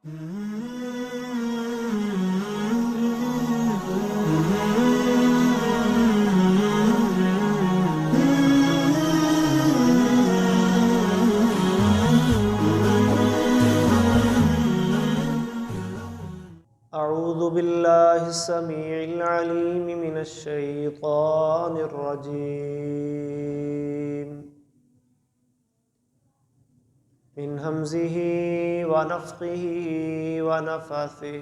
أعوذ بالله السميع العليم من الشيطان الرجيم من همزه ونفخه ونفثه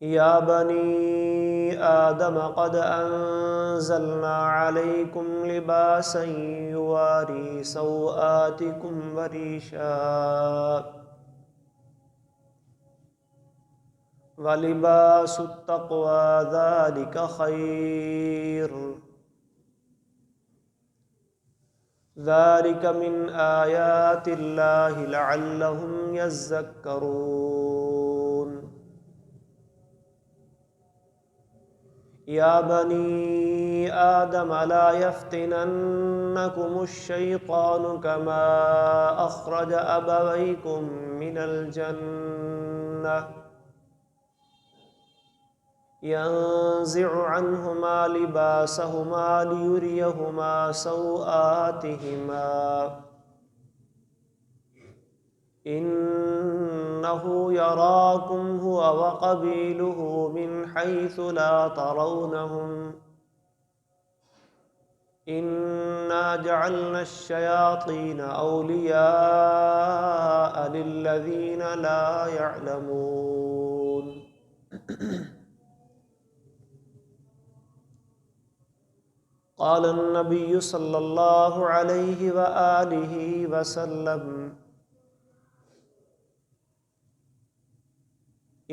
يا بني آدم قد أنزلنا عليكم لباسا يواري سوآتكم وريشا وَلِبَاسُ التَّقْوَى ذَلِكَ خَيْرٌ ذَلِكَ مِنْ آيَاتِ اللَّهِ لَعَلَّهُمْ يَذَّكَّرُونَ يَا بَنِي آدَمَ لَا يَفْتِنَنَّكُمُ الشَّيْطَانُ كَمَا أَخْرَجَ أَبَوَيْكُمْ مِنَ الْجَنَّةِ ينزع عنهما لباسهما ليريهما سوآتهما إنه يراكم هو وقبيله من حيث لا ترونهم إنا جعلنا الشياطين أولياء للذين لا يعلمون قال النبي صلى الله عليه وآله وسلم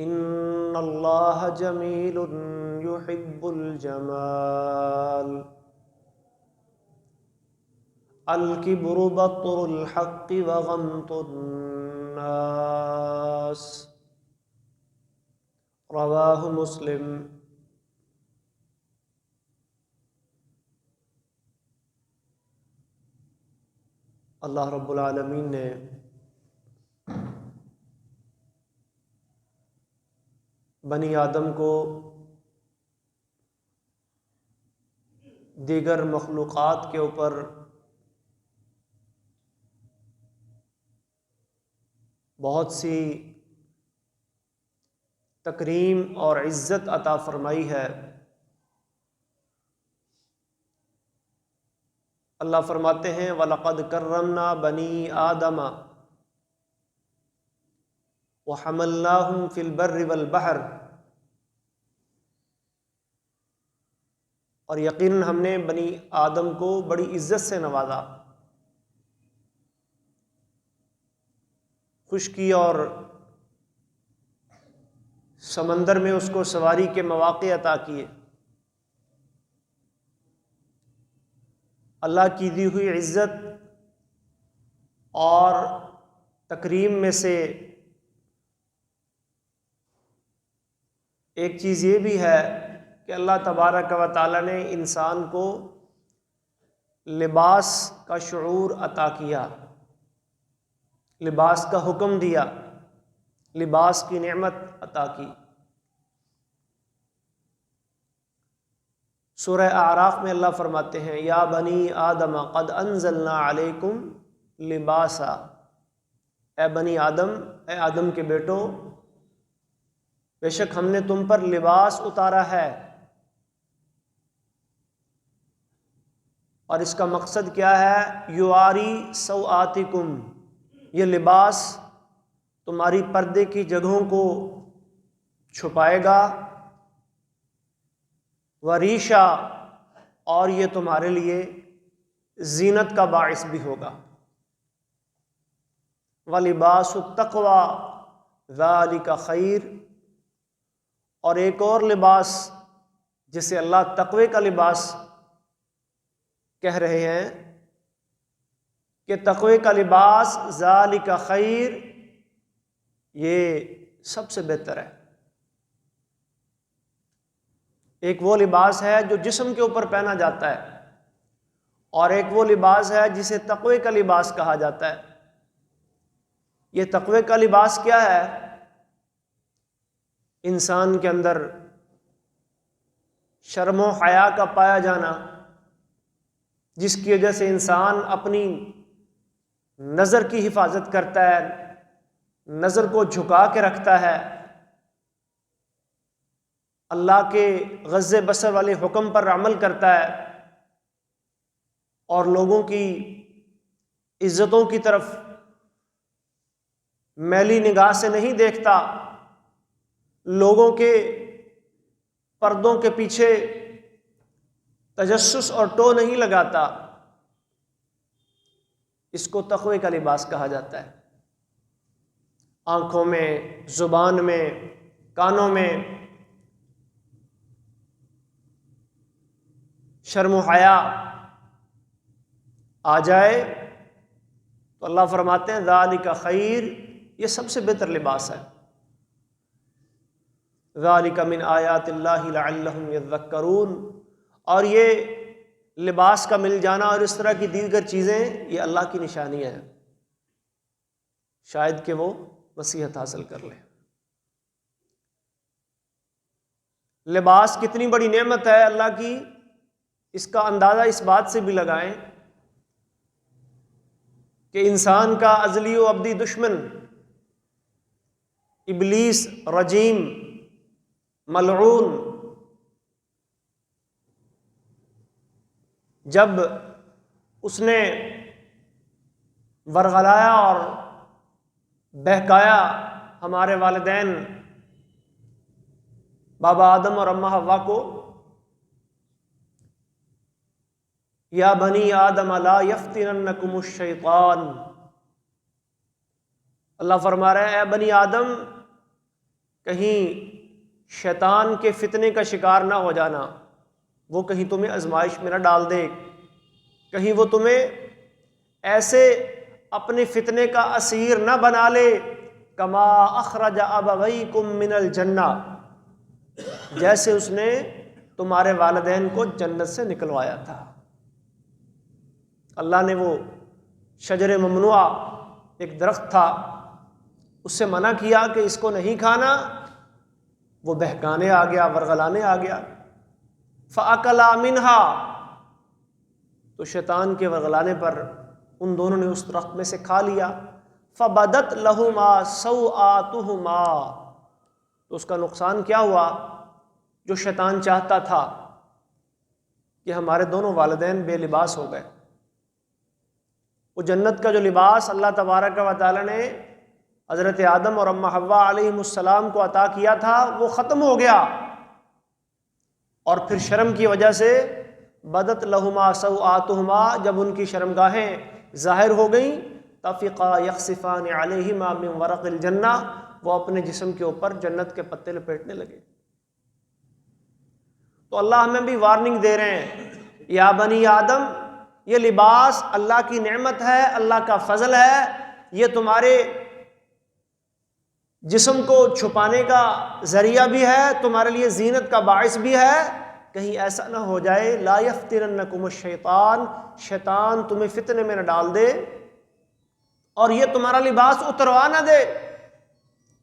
إن الله جميل يحب الجمال الكبر بطر الحق وغمط الناس رواه مسلم۔ اللہ رب العالمین نے بنی آدم کو دیگر مخلوقات کے اوپر بہت سی تکریم اور عزت عطا فرمائی ہے۔ اللہ فرماتے ہیں وَلَقَدْ كَرَّمْنَا بَنِي آدَمَ وَحَمَلْنَاهُمْ فِي الْبَرِّ وَالْبَحْرِ، اور یقیناً ہم نے بنی آدم کو بڑی عزت سے نوازا، خشکی اور سمندر میں اس کو سواری کے مواقع عطا کیے۔ اللہ کی دی ہوئی عزت اور تکریم میں سے ایک چیز یہ بھی ہے کہ اللہ تبارک و تعالیٰ نے انسان کو لباس کا شعور عطا کیا، لباس کا حکم دیا، لباس کی نعمت عطا کی۔ سورہ اعراف میں اللہ فرماتے ہیں یا بنی آدم قد انزلنا علیکم لباسا، اے بنی آدم، اے آدم کے بیٹو، بے شک ہم نے تم پر لباس اتارا ہے۔ اور اس کا مقصد کیا ہے؟ یواری سوآتکم، یہ لباس تمہاری پردے کی جگہوں کو چھپائے گا، وریشا، اور یہ تمہارے لیے زینت کا باعث بھی ہوگا۔ وَلِبَاسُ التَّقْوَى ذَلِكَ خَيْرٌ، اور ایک اور لباس جسے اللہ تقوی کا لباس کہہ رہے ہیں کہ تقوی کا لباس ذَلِكَ خَيْرٌ، یہ سب سے بہتر ہے۔ ایک وہ لباس ہے جو جسم کے اوپر پہنا جاتا ہے، اور ایک وہ لباس ہے جسے تقوی کا لباس کہا جاتا ہے۔ یہ تقوی کا لباس کیا ہے؟ انسان کے اندر شرم و حیا کا پایا جانا، جس کی وجہ سے انسان اپنی نظر کی حفاظت کرتا ہے، نظر کو جھکا کے رکھتا ہے، اللہ کے غض بصر والے حکم پر عمل کرتا ہے، اور لوگوں کی عزتوں کی طرف میلی نگاہ سے نہیں دیکھتا، لوگوں کے پردوں کے پیچھے تجسس اور ٹو نہیں لگاتا۔ اس کو تقوی کا لباس کہا جاتا ہے۔ آنکھوں میں، زبان میں، کانوں میں شرم و حیا آ جائے تو اللہ فرماتے ہیں ذالک خیر، یہ سب سے بہتر لباس ہے۔ ذالک من آیات اللہ لعلہم یذکرون، اور یہ لباس کا مل جانا اور اس طرح کی دیگر چیزیں یہ اللہ کی نشانیاں ہیں، شاید کہ وہ نصیحت حاصل کر لیں۔ لباس کتنی بڑی نعمت ہے اللہ کی، اس کا اندازہ اس بات سے بھی لگائیں کہ انسان کا ازلی و ابدی دشمن ابلیس رجیم ملعون جب اس نے ورغلایا اور بہکایا ہمارے والدین بابا آدم اور اماں حوا کو، یا بنی آدم لا یفتننکم الشیطان، اللہ فرما رہا ہے اے بنی آدم کہیں شیطان کے فتنے کا شکار نہ ہو جانا، وہ کہیں تمہیں آزمائش میں نہ ڈال دے، کہیں وہ تمہیں ایسے اپنے فتنے کا اسیر نہ بنا لے، کما اخرج ابویکم من الجنہ، جیسے اس نے تمہارے والدین کو جنت سے نکلوایا تھا۔ اللہ نے وہ شجر ممنوعہ ایک درخت تھا اس سے منع کیا کہ اس کو نہیں کھانا، وہ بہکانے آ گیا، ورغلانے آ گیا، فَأَكَلَا مِنْهَا، تو شیطان کے ورغلانے پر ان دونوں نے اس درخت میں سے کھا لیا، فَبَدَتْ لَهُمَا سَوْآتُهُمَا، تو اس کا نقصان کیا ہوا؟ جو شیطان چاہتا تھا کہ ہمارے دونوں والدین بے لباس ہو گئے، وہ جنت کا جو لباس اللہ تبارک و تعالی نے حضرت آدم اور اماں حوا علیہم السلام کو عطا کیا تھا وہ ختم ہو گیا، اور پھر شرم کی وجہ سے بدت لہما سوآتہما، جب ان کی شرمگاہیں ظاہر ہو گئیں، طفقا یخصفان علیہما من ورق الجنہ، وہ اپنے جسم کے اوپر جنت کے پتے لپیٹنے لگے۔ تو اللہ ہمیں بھی وارننگ دے رہے ہیں، یا بنی آدم، یہ لباس اللہ کی نعمت ہے، اللہ کا فضل ہے، یہ تمہارے جسم کو چھپانے کا ذریعہ بھی ہے، تمہارے لیے زینت کا باعث بھی ہے، کہیں ایسا نہ ہو جائے لا یفتننکم الشیطان، شیطان تمہیں فتنے میں نہ ڈال دے اور یہ تمہارا لباس اتروا نہ دے،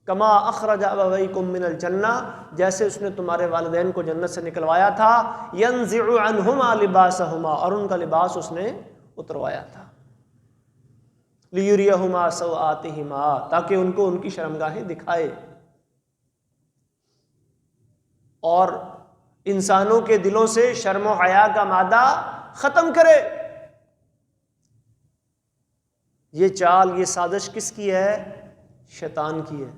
کما اخرج ابویکم من الجنہ، جیسے اس نے تمہارے والدین کو جنت سے نکلوایا تھا، ینزع عنہما لباسہما، اور ان کا لباس اس نے اتروایا تھا، لیریہما سوآتہما، تاکہ ان کو ان کی شرمگاہیں دکھائے اور انسانوں کے دلوں سے شرم و حیا کا مادہ ختم کرے۔ یہ چال، یہ سازش کس کی ہے؟ شیطان کی ہے۔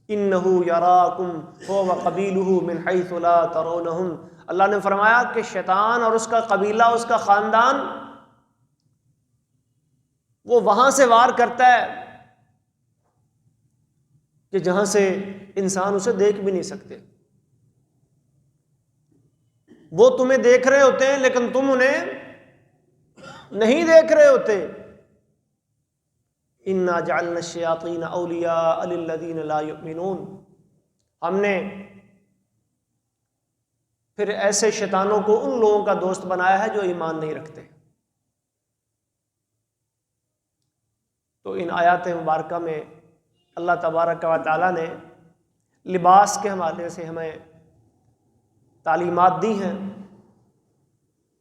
اِنَّهُ يَرَاكُمْ هُوَ وَقَبِيلُهُ مِنْ حَيْثُ لَا تَرَوْنَهُمْ، اللہ نے فرمایا کہ شیطان اور اس کا قبیلہ، اس کا خاندان، وہ وہاں سے وار کرتا ہے کہ جہاں سے انسان اسے دیکھ بھی نہیں سکتے، وہ تمہیں دیکھ رہے ہوتے ہیں لیکن تم انہیں نہیں دیکھ رہے ہوتے۔ اِنَّا جَعَلْنَا الشَّيَاطِينَ أَوْلِيَاءَ لِلَّذِينَ لَا يُؤْمِنُونَ، ہم نے پھر ایسے شیطانوں کو ان لوگوں کا دوست بنایا ہے جو ایمان نہیں رکھتے۔ تو ان آیات مبارکہ میں اللہ تبارک و تعالیٰ نے لباس کے حوالے سے ہمیں تعلیمات دی ہیں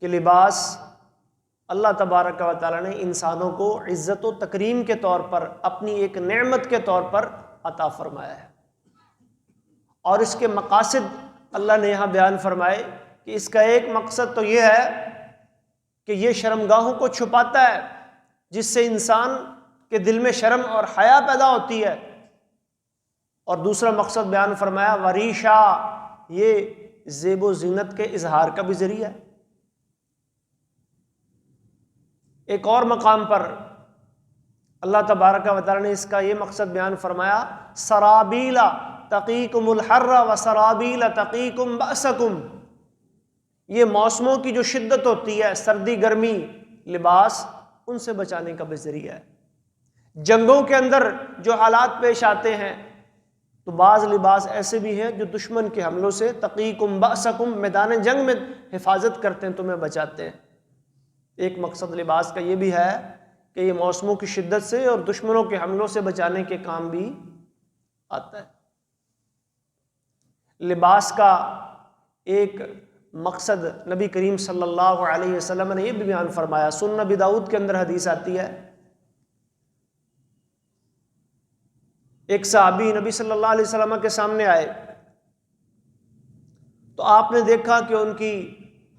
کہ لباس اللہ تبارک و تعالیٰ نے انسانوں کو عزت و تکریم کے طور پر اپنی ایک نعمت کے طور پر عطا فرمایا ہے، اور اس کے مقاصد اللہ نے یہاں بیان فرمائے کہ اس کا ایک مقصد تو یہ ہے کہ یہ شرمگاہوں کو چھپاتا ہے، جس سے انسان کے دل میں شرم اور حیا پیدا ہوتی ہے، اور دوسرا مقصد بیان فرمایا وریشا، یہ زیب و زینت کے اظہار کا بھی ذریعہ ہے۔ ایک اور مقام پر اللہ تبارک و تعالی نے اس کا یہ مقصد بیان فرمایا سرابیلا تقیکم الحر و سرابیلا تقیکم بأسکم، یہ موسموں کی جو شدت ہوتی ہے، سردی گرمی، لباس ان سے بچانے کا بھی ذریعہ ہے۔ جنگوں کے اندر جو حالات پیش آتے ہیں تو بعض لباس ایسے بھی ہیں جو دشمن کے حملوں سے تقیکم بأسکم، میدان جنگ میں حفاظت کرتے ہیں، تمہیں بچاتے ہیں۔ ایک مقصد لباس کا یہ بھی ہے کہ یہ موسموں کی شدت سے اور دشمنوں کے حملوں سے بچانے کے کام بھی آتا ہے۔ لباس کا ایک مقصد نبی کریم صلی اللہ علیہ وسلم نے یہ بھی بیان فرمایا، سنن ابی داؤد کے اندر حدیث آتی ہے، ایک صحابی نبی صلی اللہ علیہ وسلم کے سامنے آئے تو آپ نے دیکھا کہ ان کی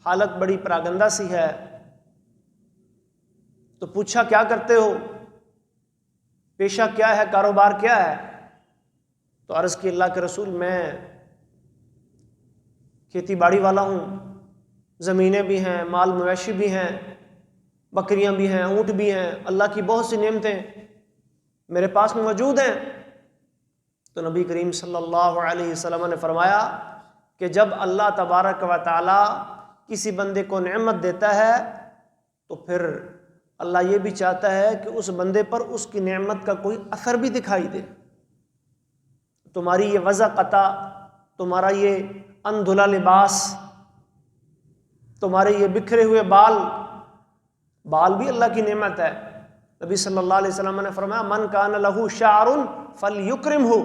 حالت بڑی پراگندہ سی ہے، تو پوچھا کیا کرتے ہو، پیشہ کیا ہے، کاروبار کیا ہے؟ تو عرض کی اللہ کے رسول میں کھیتی باڑی والا ہوں، زمینیں بھی ہیں، مال مویشی بھی ہیں، بکریاں بھی ہیں، اونٹ بھی ہیں، اللہ کی بہت سی نعمتیں میرے پاس موجود ہیں۔ تو نبی کریم صلی اللہ علیہ وسلم نے فرمایا کہ جب اللہ تبارک و تعالی کسی بندے کو نعمت دیتا ہے تو پھر اللہ یہ بھی چاہتا ہے کہ اس بندے پر اس کی نعمت کا کوئی اثر بھی دکھائی دے۔ تمہاری یہ وضع قطع، تمہارا یہ اندھلا لباس، تمہارے یہ بکھرے ہوئے بال بھی اللہ کی نعمت ہے۔ نبی صلی اللہ علیہ وسلم نے فرمایا من کان لہ شعر فلیکرمہ،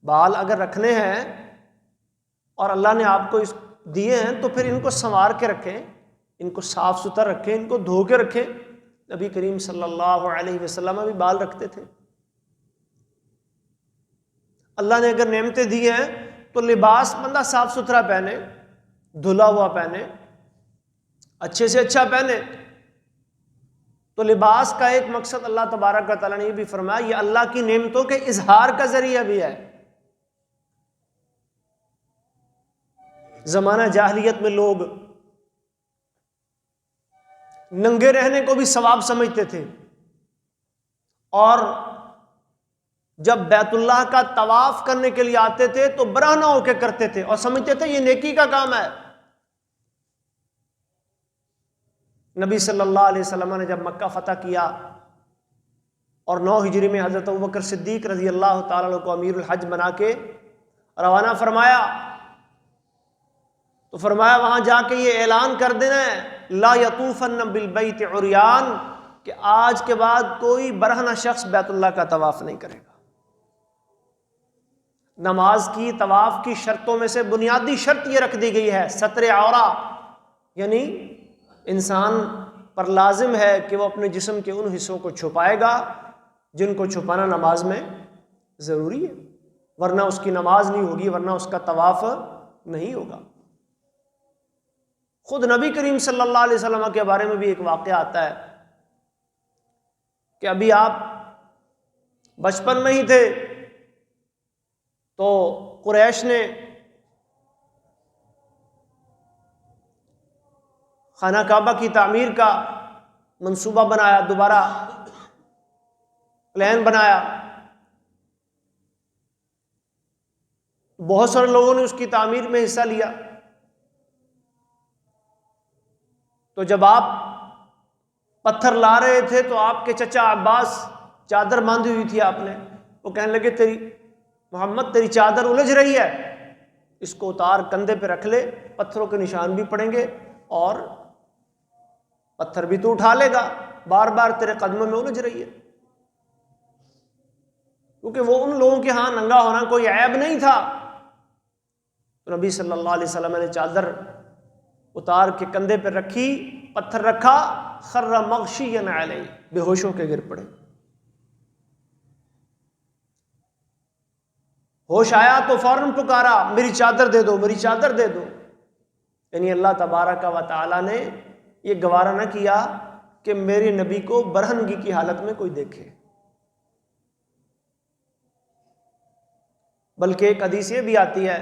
بال اگر رکھنے ہیں اور اللہ نے آپ کو اس دیے ہیں تو پھر ان کو سنوار کے رکھیں، ان کو صاف ستھرا رکھیں، ان کو دھو کے رکھیں۔ نبی کریم صلی اللہ علیہ وسلم بھی بال رکھتے تھے۔ اللہ نے اگر نعمتیں دی ہیں تو لباس بندہ صاف ستھرا پہنے، دھلا ہوا پہنے، اچھے سے اچھا پہنے۔ تو لباس کا ایک مقصد اللہ تبارک و تعالیٰ نے یہ بھی فرمایا یہ اللہ کی نعمتوں کے اظہار کا ذریعہ بھی ہے۔ زمانہ جاہلیت میں لوگ ننگے رہنے کو بھی ثواب سمجھتے تھے، اور جب بیت اللہ کا طواف کرنے کے لیے آتے تھے تو برہنہ ہو کے کرتے تھے اور سمجھتے تھے یہ نیکی کا کام ہے۔ نبی صلی اللہ علیہ وسلم نے جب مکہ فتح کیا اور 9 ہجری میں حضرت ابوبکر صدیق رضی اللہ تعالیٰ عنہ کو امیر الحج بنا کے روانہ فرمایا تو فرمایا وہاں جا کے یہ اعلان کر دینا ہے لا یطوفن بالبیت عریان، کہ آج کے بعد کوئی برہنہ شخص بیت اللہ کا طواف نہیں کرے گا۔ نماز کی، طواف کی شرطوں میں سے بنیادی شرط یہ رکھ دی گئی ہے ستر عورہ، یعنی انسان پر لازم ہے کہ وہ اپنے جسم کے ان حصوں کو چھپائے گا جن کو چھپانا نماز میں ضروری ہے، ورنہ اس کی نماز نہیں ہوگی، ورنہ اس کا طواف نہیں ہوگا۔ خود نبی کریم صلی اللہ علیہ وسلم کے بارے میں بھی ایک واقعہ آتا ہے کہ ابھی آپ بچپن میں ہی تھے تو قریش نے خانہ کعبہ کی تعمیر کا منصوبہ بنایا، دوبارہ پلان بنایا، بہت سارے لوگوں نے اس کی تعمیر میں حصہ لیا۔ تو جب آپ پتھر لا رہے تھے تو آپ کے چچا عباس چادر باندھی ہوئی تھی آپ نے، وہ کہنے لگے محمد تیری چادر الجھ رہی ہے، اس کو اتار کندھے پہ رکھ لے، پتھروں کے نشان بھی پڑیں گے اور پتھر بھی تو اٹھا لے گا، بار بار تیرے قدموں میں الجھ رہی ہے۔ کیونکہ وہ ان لوگوں کے ہاں ننگا ہونا کوئی عیب نہیں تھا. تو نبی صلی اللہ علیہ وسلم نے چادر اتار کے کندھے پہ رکھی، پتھر رکھا، خر مغشیا علیہ، بے ہوشوں کے گر پڑے. ہوش آیا تو فوراً پکارا میری چادر دے دو، میری چادر دے دو. یعنی اللہ تبارک و تعالیٰ نے یہ گوارا نہ کیا کہ میرے نبی کو برہنگی کی حالت میں کوئی دیکھے. بلکہ ایک حدیث یہ بھی آتی ہے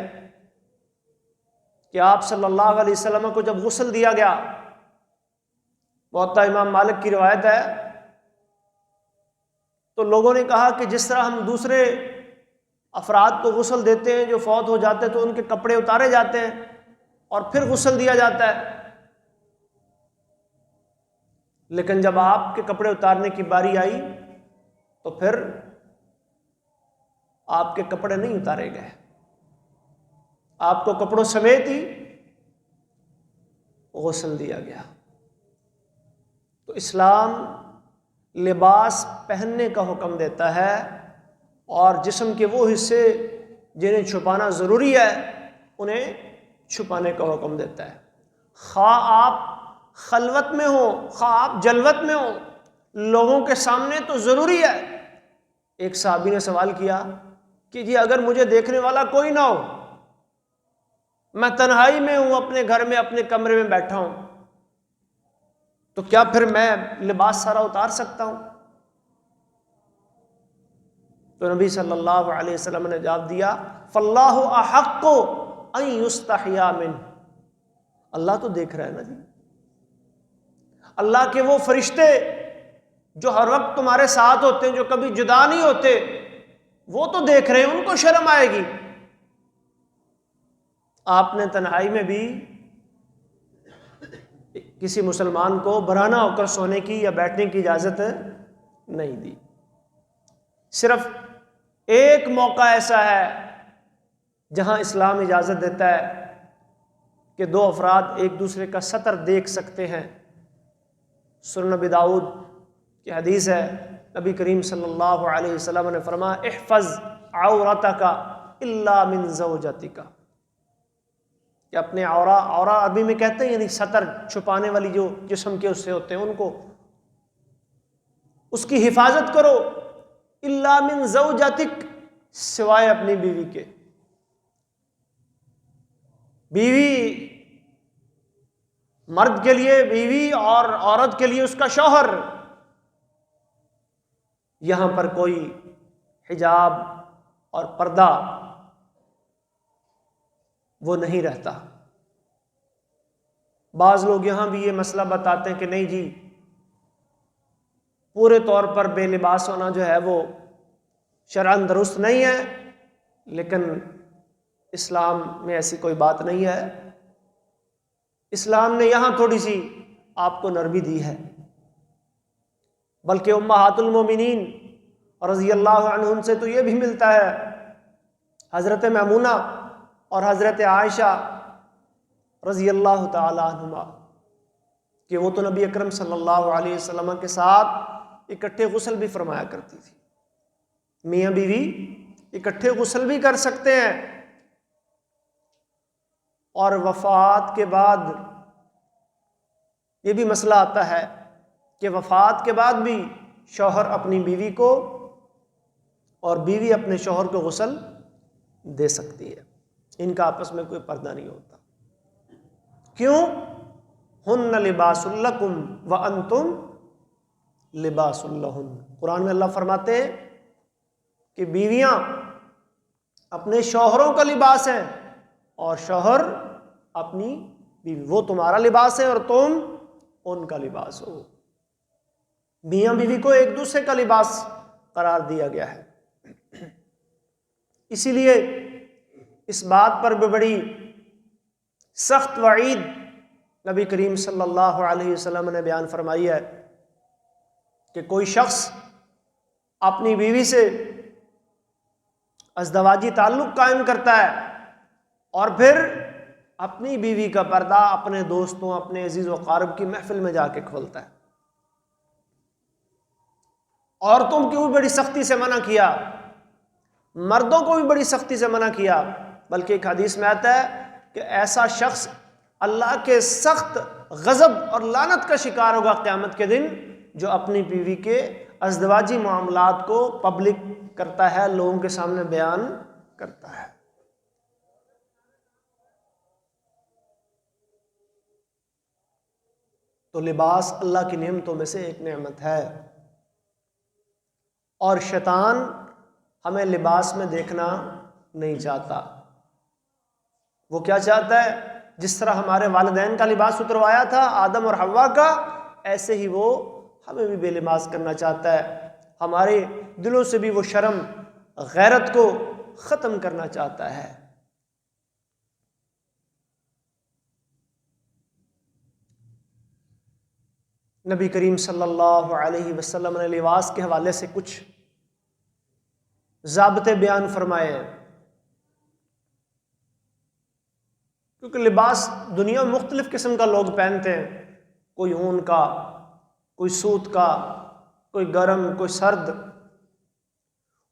کہ آپ صلی اللہ علیہ وسلم کو جب غسل دیا گیا، موطا امام مالک کی روایت ہے، تو لوگوں نے کہا کہ جس طرح ہم دوسرے افراد کو غسل دیتے ہیں جو فوت ہو جاتے ہیں تو ان کے کپڑے اتارے جاتے ہیں اور پھر غسل دیا جاتا ہے، لیکن جب آپ کے کپڑے اتارنے کی باری آئی تو پھر آپ کے کپڑے نہیں اتارے گئے، آپ کو کپڑوں سمیت ہی غسل دیا گیا. تو اسلام لباس پہننے کا حکم دیتا ہے اور جسم کے وہ حصے جنہیں چھپانا ضروری ہے انہیں چھپانے کا حکم دیتا ہے. خواہ آپ خلوت میں ہو، خواہ آپ جلوت میں ہو، لوگوں کے سامنے تو ضروری ہے. ایک صحابی نے سوال کیا کہ جی اگر مجھے دیکھنے والا کوئی نہ ہو، میں تنہائی میں ہوں، اپنے گھر میں اپنے کمرے میں بیٹھا ہوں، تو کیا پھر میں لباس سارا اتار سکتا ہوں؟ تو نبی صلی اللہ علیہ وسلم نے جواب دیا فاللہ احق ان یستحیا منہ. اللہ تو دیکھ رہا ہے نا جی. اللہ کے وہ فرشتے جو ہر وقت تمہارے ساتھ ہوتے ہیں، جو کبھی جدا نہیں ہوتے، وہ تو دیکھ رہے ہیں، ان کو شرم آئے گی. آپ نے تنہائی میں بھی کسی مسلمان کو برہنہ ہو کر سونے کی یا بیٹھنے کی اجازت نہیں دی. صرف ایک موقع ایسا ہے جہاں اسلام اجازت دیتا ہے کہ دو افراد ایک دوسرے کا سطر دیکھ سکتے ہیں. سنن ابی داؤد کی حدیث ہے، نبی کریم صلی اللہ علیہ وسلم نے فرمایا احفظ عورتک الا من زوجتک، کہ اپنے عورا عربی میں کہتے ہیں یعنی سطر چھپانے والی جو جسم کے حصے ہوتے ہیں ان کو، اس کی حفاظت کرو، الا من زوجتک، سوائے اپنی بیوی کے. بیوی مرد کے لیے بیوی اور عورت کے لیے اس کا شوہر. یہاں پر کوئی حجاب اور پردہ وہ نہیں رہتا. بعض لوگ یہاں بھی یہ مسئلہ بتاتے ہیں کہ نہیں جی پورے طور پر بے لباس ہونا جو ہے وہ شرعاً درست نہیں ہے، لیکن اسلام میں ایسی کوئی بات نہیں ہے. اسلام نے یہاں تھوڑی سی آپ کو نرمی دی ہے. بلکہ امہات المومنین رضی اللہ عنہن سے تو یہ بھی ملتا ہے، حضرت میمونہ اور حضرت عائشہ رضی اللہ تعالی عنہما، کہ وہ تو نبی اکرم صلی اللہ علیہ وسلم کے ساتھ اکٹھے غسل بھی فرمایا کرتی تھی. میاں بیوی اکٹھے غسل بھی کر سکتے ہیں. اور وفات کے بعد یہ بھی مسئلہ آتا ہے کہ وفات کے بعد بھی شوہر اپنی بیوی کو اور بیوی اپنے شوہر کو غسل دے سکتی ہے. ان کا آپس میں کوئی پردہ نہیں ہوتا. کیوں؟ ہن لباس لکم وانتم لباس لہن. قرآن میں اللہ فرماتے ہیں کہ بیویاں اپنے شوہروں کا لباس ہیں اور شوہر اپنی بیوی، وہ تمہارا لباس ہے اور تم ان کا لباس ہو. میاں بیوی کو ایک دوسرے کا لباس قرار دیا گیا ہے. اسی لیے اس بات پر بھی بڑی سخت وعید نبی کریم صلی اللہ علیہ وسلم نے بیان فرمائی ہے کہ کوئی شخص اپنی بیوی سے ازدواجی تعلق قائم کرتا ہے اور پھر اپنی بیوی کا پردہ اپنے دوستوں، اپنے عزیز و اقارب کی محفل میں جا کے کھولتا ہے. عورتوں کی بھی بڑی سختی سے منع کیا مردوں کو بھی بڑی سختی سے منع کیا، بلکہ ایک حدیث میں آتا ہے کہ ایسا شخص اللہ کے سخت غضب اور لعنت کا شکار ہوگا قیامت کے دن جو اپنی بیوی کے ازدواجی معاملات کو پبلک کرتا ہے، لوگوں کے سامنے بیان کرتا ہے۔ تو لباس اللہ کی نعمتوں میں سے ایک نعمت ہے، اور شیطان ہمیں لباس میں دیکھنا نہیں چاہتا۔ وہ کیا چاہتا ہے؟ جس طرح ہمارے والدین کا لباس اتروایا تھا آدم اور حوا کا، ایسے ہی وہ ہمیں بھی بے لباس کرنا چاہتا ہے، ہمارے دلوں سے بھی وہ شرم غیرت کو ختم کرنا چاہتا ہے۔ نبی کریم صلی اللہ علیہ وسلم نے لباس کے حوالے سے کچھ ضابطے بیان فرمائے ہیں، کیونکہ لباس دنیا میں مختلف قسم کا لوگ پہنتے ہیں، کوئی اون کا، کوئی سوت کا، کوئی گرم، کوئی سرد۔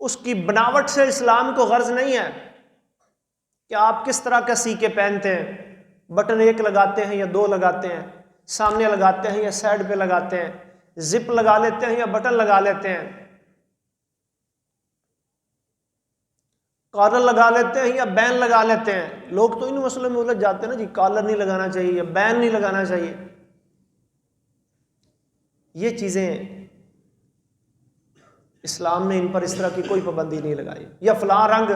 اس کی بناوٹ سے اسلام کو غرض نہیں ہے کہ آپ کس طرح کا سی کے پہنتے ہیں، بٹن ایک لگاتے ہیں یا دو لگاتے ہیں، سامنے لگاتے ہیں یا سائڈ پہ لگاتے ہیں، زپ لگا لیتے ہیں یا بٹن لگا لیتے ہیں، کالر لگا لیتے ہیں یا بین لگا لیتے ہیں۔ لوگ تو ان مسئلوں میں الجھ جاتے ہیں نا جی، کالر نہیں لگانا چاہیے یا بین نہیں لگانا چاہیے۔ یہ چیزیں اسلام نے ان پر اس طرح کی کوئی پابندی نہیں لگائی، یا فلاں رنگ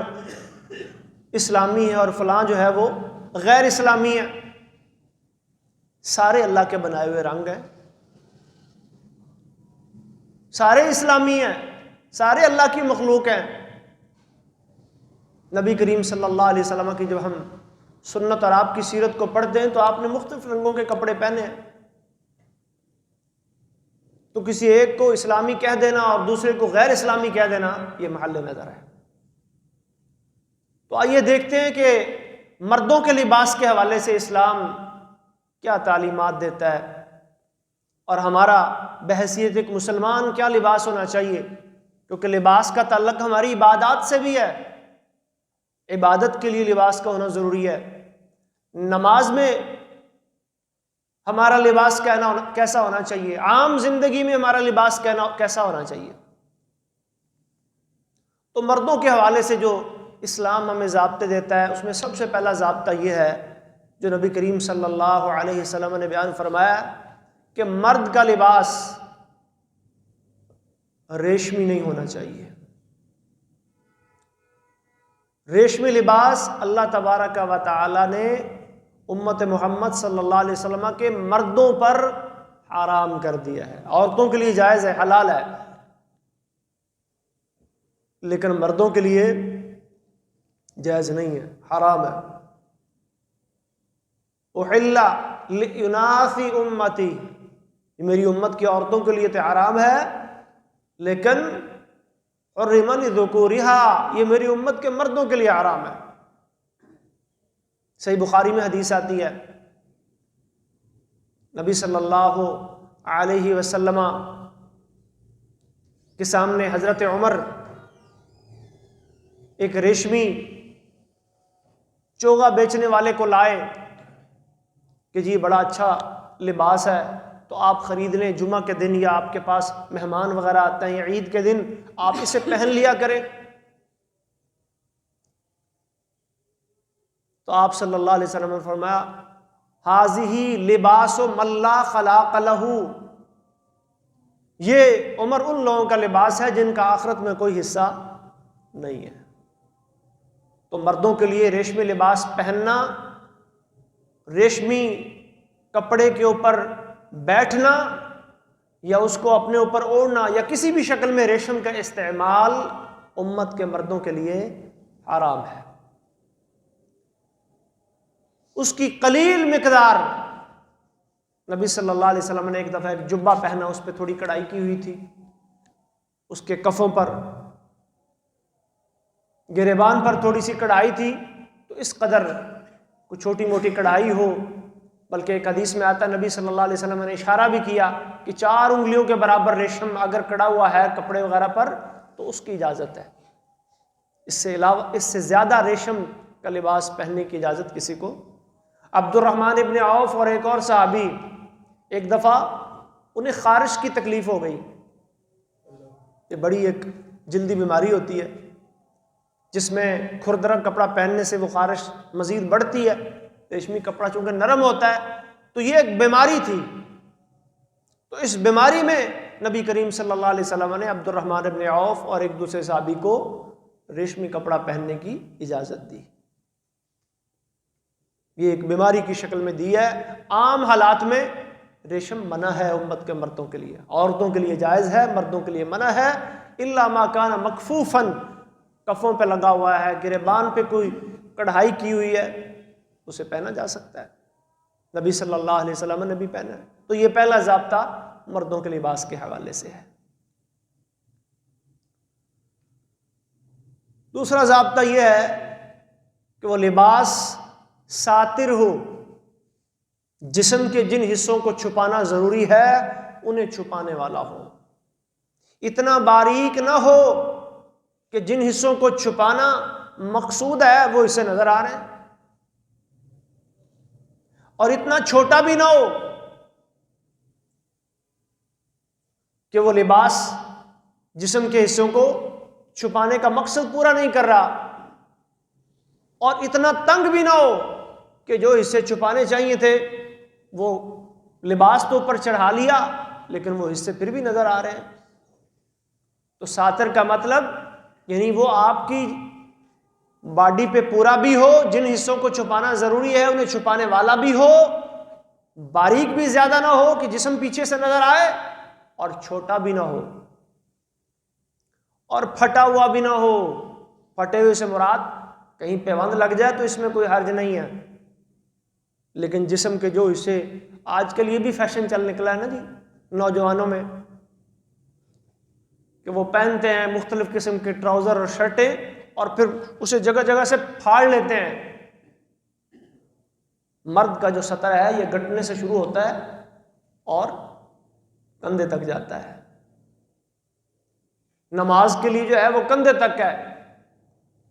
اسلامی ہے اور فلاں جو ہے وہ غیر اسلامی ہے۔ سارے اللہ کے بنائے ہوئے رنگ ہیں، سارے اسلامی ہیں، سارے اللہ کی مخلوق ہیں۔ نبی کریم صلی اللہ علیہ وسلم کی جب ہم سنت اور آپ کی سیرت کو پڑھتے ہیں تو آپ نے مختلف رنگوں کے کپڑے پہنے ہیں، تو کسی ایک کو اسلامی کہہ دینا اور دوسرے کو غیر اسلامی کہہ دینا یہ محل نظر ہے۔ تو آئیے دیکھتے ہیں کہ مردوں کے لباس کے حوالے سے اسلام کیا تعلیمات دیتا ہے، اور ہمارا بحیثیت ایک مسلمان کیا لباس ہونا چاہیے، کیونکہ لباس کا تعلق ہماری عبادات سے بھی ہے۔ عبادت کے لیے لباس کا ہونا ضروری ہے۔ نماز میں ہمارا لباس کیسا ہونا چاہیے، عام زندگی میں ہمارا لباس کیسا ہونا چاہیے۔ تو مردوں کے حوالے سے جو اسلام ہمیں ضابطے دیتا ہے، اس میں سب سے پہلا ضابطہ یہ ہے جو نبی کریم صلی اللہ علیہ وسلم نے بیان فرمایا کہ مرد کا لباس ریشمی نہیں ہونا چاہیے۔ ریشمی لباس اللہ تبارک و تعالی نے امت محمد صلی اللہ علیہ وسلم کے مردوں پر حرام کر دیا ہے۔ عورتوں کے لیے جائز ہے، حلال ہے، لیکن مردوں کے لیے جائز نہیں ہے، حرام ہے۔ احل لاناث امتی، میری امت کی عورتوں کے لیے تو حرام ہے، لیکن حرم لذکورہا، یہ میری امت کے مردوں کے لیے حرام ہے۔ صحیح بخاری میں حدیث آتی ہے، نبی صلی اللہ علیہ وسلم کے سامنے حضرت عمر ایک ریشمی چوغا بیچنے والے کو لائے کہ جی بڑا اچھا لباس ہے، تو آپ خرید لیں، جمعہ کے دن یا آپ کے پاس مہمان وغیرہ آتے ہیں یا عید کے دن آپ اسے پہن لیا کریں۔ تو آپ صلی اللہ علیہ وسلم نے فرمایا ھذہ لباس من لا خلاق لہ، یہ عمر ان لوگوں کا لباس ہے جن کا آخرت میں کوئی حصہ نہیں ہے۔ تو مردوں کے لیے ریشمی لباس پہننا، ریشمی کپڑے کے اوپر بیٹھنا یا اس کو اپنے اوپر اوڑھنا یا کسی بھی شکل میں ریشم کا استعمال امت کے مردوں کے لیے حرام ہے۔ اس کی قلیل مقدار، نبی صلی اللہ علیہ وسلم نے ایک دفعہ ایک جبہ پہنا، اس پہ تھوڑی کڑھائی کی ہوئی تھی، اس کے کفوں پر، گریبان پر تھوڑی سی کڑھائی تھی، تو اس قدر کوئی چھوٹی موٹی کڑھائی ہو، بلکہ ایک حدیث میں آتا ہے نبی صلی اللہ علیہ وسلم نے اشارہ بھی کیا کہ 4 انگلیوں کے برابر ریشم اگر کڑا ہوا ہے کپڑے وغیرہ پر تو اس کی اجازت ہے۔ اس سے زیادہ ریشم کا لباس پہننے کی اجازت کسی کو؟ عبد الرحمن ابن عوف اور ایک اور صحابی، ایک دفعہ انہیں خارش کی تکلیف ہو گئی. یہ بڑی ایک جلدی بیماری ہوتی ہے جس میں کھردرا کپڑا پہننے سے وہ خارش مزید بڑھتی ہے. ریشمی کپڑا چونکہ نرم ہوتا ہے، تو یہ ایک بیماری تھی. تو اس بیماری میں نبی کریم صلی اللہ علیہ وسلم نے عبد الرحمن ابن عوف اور ایک دوسرے صحابی کو ریشمی کپڑا پہننے کی اجازت دی. یہ ایک بیماری کی شکل میں دی ہے. عام حالات میں ریشم منع ہے امت کے مردوں کے لیے، عورتوں کے لیے جائز ہے، مردوں کے لیے منع ہے. الا ما کان مکفوفا، کفوں پہ لگا ہوا ہے، گریبان پہ کوئی کڑھائی کی ہوئی ہے، اسے پہنا جا سکتا ہے. نبی صلی اللہ علیہ وسلم نے بھی پہنا ہے. تو یہ پہلا ضابطہ مردوں کے لباس کے حوالے سے ہے. دوسرا ضابطہ یہ ہے کہ وہ لباس ساتر ہو، جسم کے جن حصوں کو چھپانا ضروری ہے انہیں چھپانے والا ہو. اتنا باریک نہ ہو کہ جن حصوں کو چھپانا مقصود ہے وہ اسے نظر آ رہے ہیں، اور اتنا چھوٹا بھی نہ ہو کہ وہ لباس جسم کے حصوں کو چھپانے کا مقصد پورا نہیں کر رہا، اور اتنا تنگ بھی نہ ہو کہ جو حصے چھپانے چاہیے تھے وہ لباس تو اوپر چڑھا لیا لیکن وہ حصے پھر بھی نظر آ رہے ہیں. تو ساتر کا مطلب یعنی وہ آپ کی باڈی پہ پورا بھی ہو، جن حصوں کو چھپانا ضروری ہے انہیں چھپانے والا بھی ہو، باریک بھی زیادہ نہ ہو کہ جسم پیچھے سے نظر آئے، اور چھوٹا بھی نہ ہو، اور پھٹا ہوا بھی نہ ہو. پھٹے ہوئے سے مراد کہیں پیوند لگ جائے تو اس میں کوئی حرج نہیں ہے، لیکن جسم کے جو حصے آج کل یہ بھی فیشن چل نکلا ہے نا جی نوجوانوں میں، کہ وہ پہنتے ہیں مختلف قسم کے ٹراؤزر اور شرٹیں اور پھر اسے جگہ جگہ سے پھاڑ لیتے ہیں. مرد کا جو سطر ہے یہ گھٹنے سے شروع ہوتا ہے اور کندھے تک جاتا ہے. نماز کے لیے جو ہے وہ کندھے تک ہے،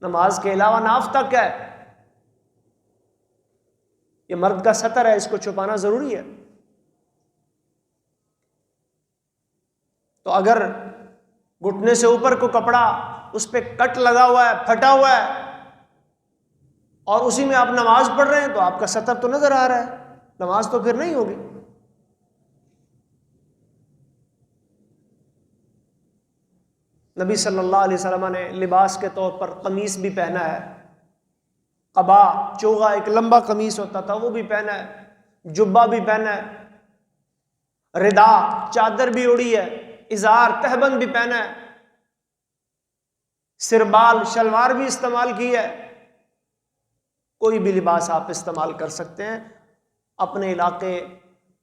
نماز کے علاوہ ناف تک ہے. یہ مرد کا سطر ہے، اس کو چھپانا ضروری ہے. تو اگر گھٹنے سے اوپر کو کپڑا اس پہ کٹ لگا ہوا ہے، پھٹا ہوا ہے، اور اسی میں آپ نماز پڑھ رہے ہیں تو آپ کا سطر تو نظر آ رہا ہے، نماز تو پھر نہیں ہوگی. نبی صلی اللہ علیہ وسلم نے لباس کے طور پر قمیص بھی پہنا ہے، قبا چوغا ایک لمبا قمیص ہوتا تھا وہ بھی پہنا ہے، جبہ بھی پہنا ہے، ردا چادر بھی اڑی ہے، ازار تہبند بھی پہنا ہے، سربال شلوار بھی استعمال کی ہے. کوئی بھی لباس آپ استعمال کر سکتے ہیں اپنے علاقے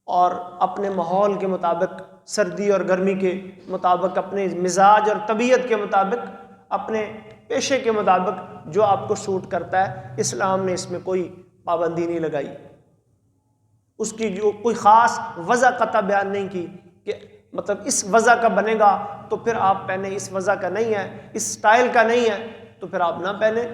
اور اپنے ماحول کے مطابق، سردی اور گرمی کے مطابق، اپنے مزاج اور طبیعت کے مطابق، اپنے پیشے کے مطابق جو آپ کو سوٹ کرتا ہے. اسلام نے اس میں کوئی پابندی نہیں لگائی، اس کی جو کوئی خاص وضع قطع بیان نہیں کی کہ مطلب اس وضع کا بنے گا تو پھر آپ پہنیں، اس وضع کا نہیں ہے، اس سٹائل کا نہیں ہے تو پھر آپ نہ پہنیں.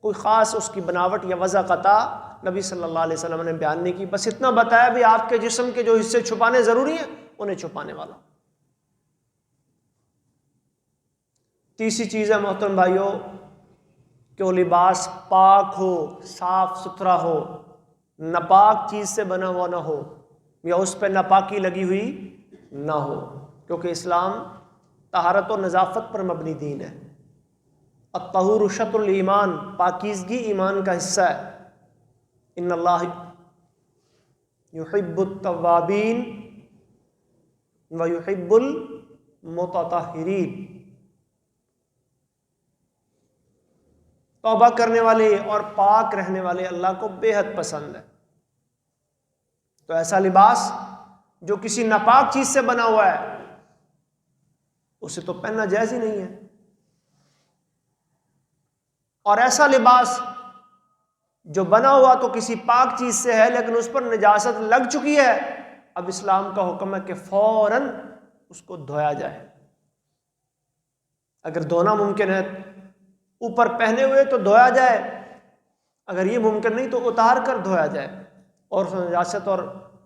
کوئی خاص اس کی بناوٹ یا وضع قطع نبی صلی اللہ علیہ وسلم نے بیان نہیں کی. بس اتنا بتایا بھی آپ کے جسم کے جو حصے چھپانے ضروری ہیں انہیں چھپانے والا. تیسری چیز ہے محترم بھائیوں کہ وہ لباس پاک ہو، صاف ستھرا ہو، ناپاک چیز سے بنا ہوا نہ ہو یا اس پہ ناپاکی لگی ہوئی نہ ہو، کیونکہ اسلام طہارت و نظافت پر مبنی دین ہے. الطہور شطر الایمان، پاکیزگی ایمان کا حصہ ہے. ان اللہ یحب التوابین ویحب المتطہرین، توبہ کرنے والے اور پاک رہنے والے اللہ کو بے حد پسند ہے. تو ایسا لباس جو کسی ناپاک چیز سے بنا ہوا ہے اسے تو پہننا جائز ہی نہیں ہے، اور ایسا لباس جو بنا ہوا تو کسی پاک چیز سے ہے لیکن اس پر نجاست لگ چکی ہے، اب اسلام کا حکم ہے کہ فوراً اس کو دھویا جائے. اگر دھونا ممکن ہے اوپر پہنے ہوئے تو دھویا جائے، اگر یہ ممکن نہیں تو اتار کر دھویا جائے اور نجاست اور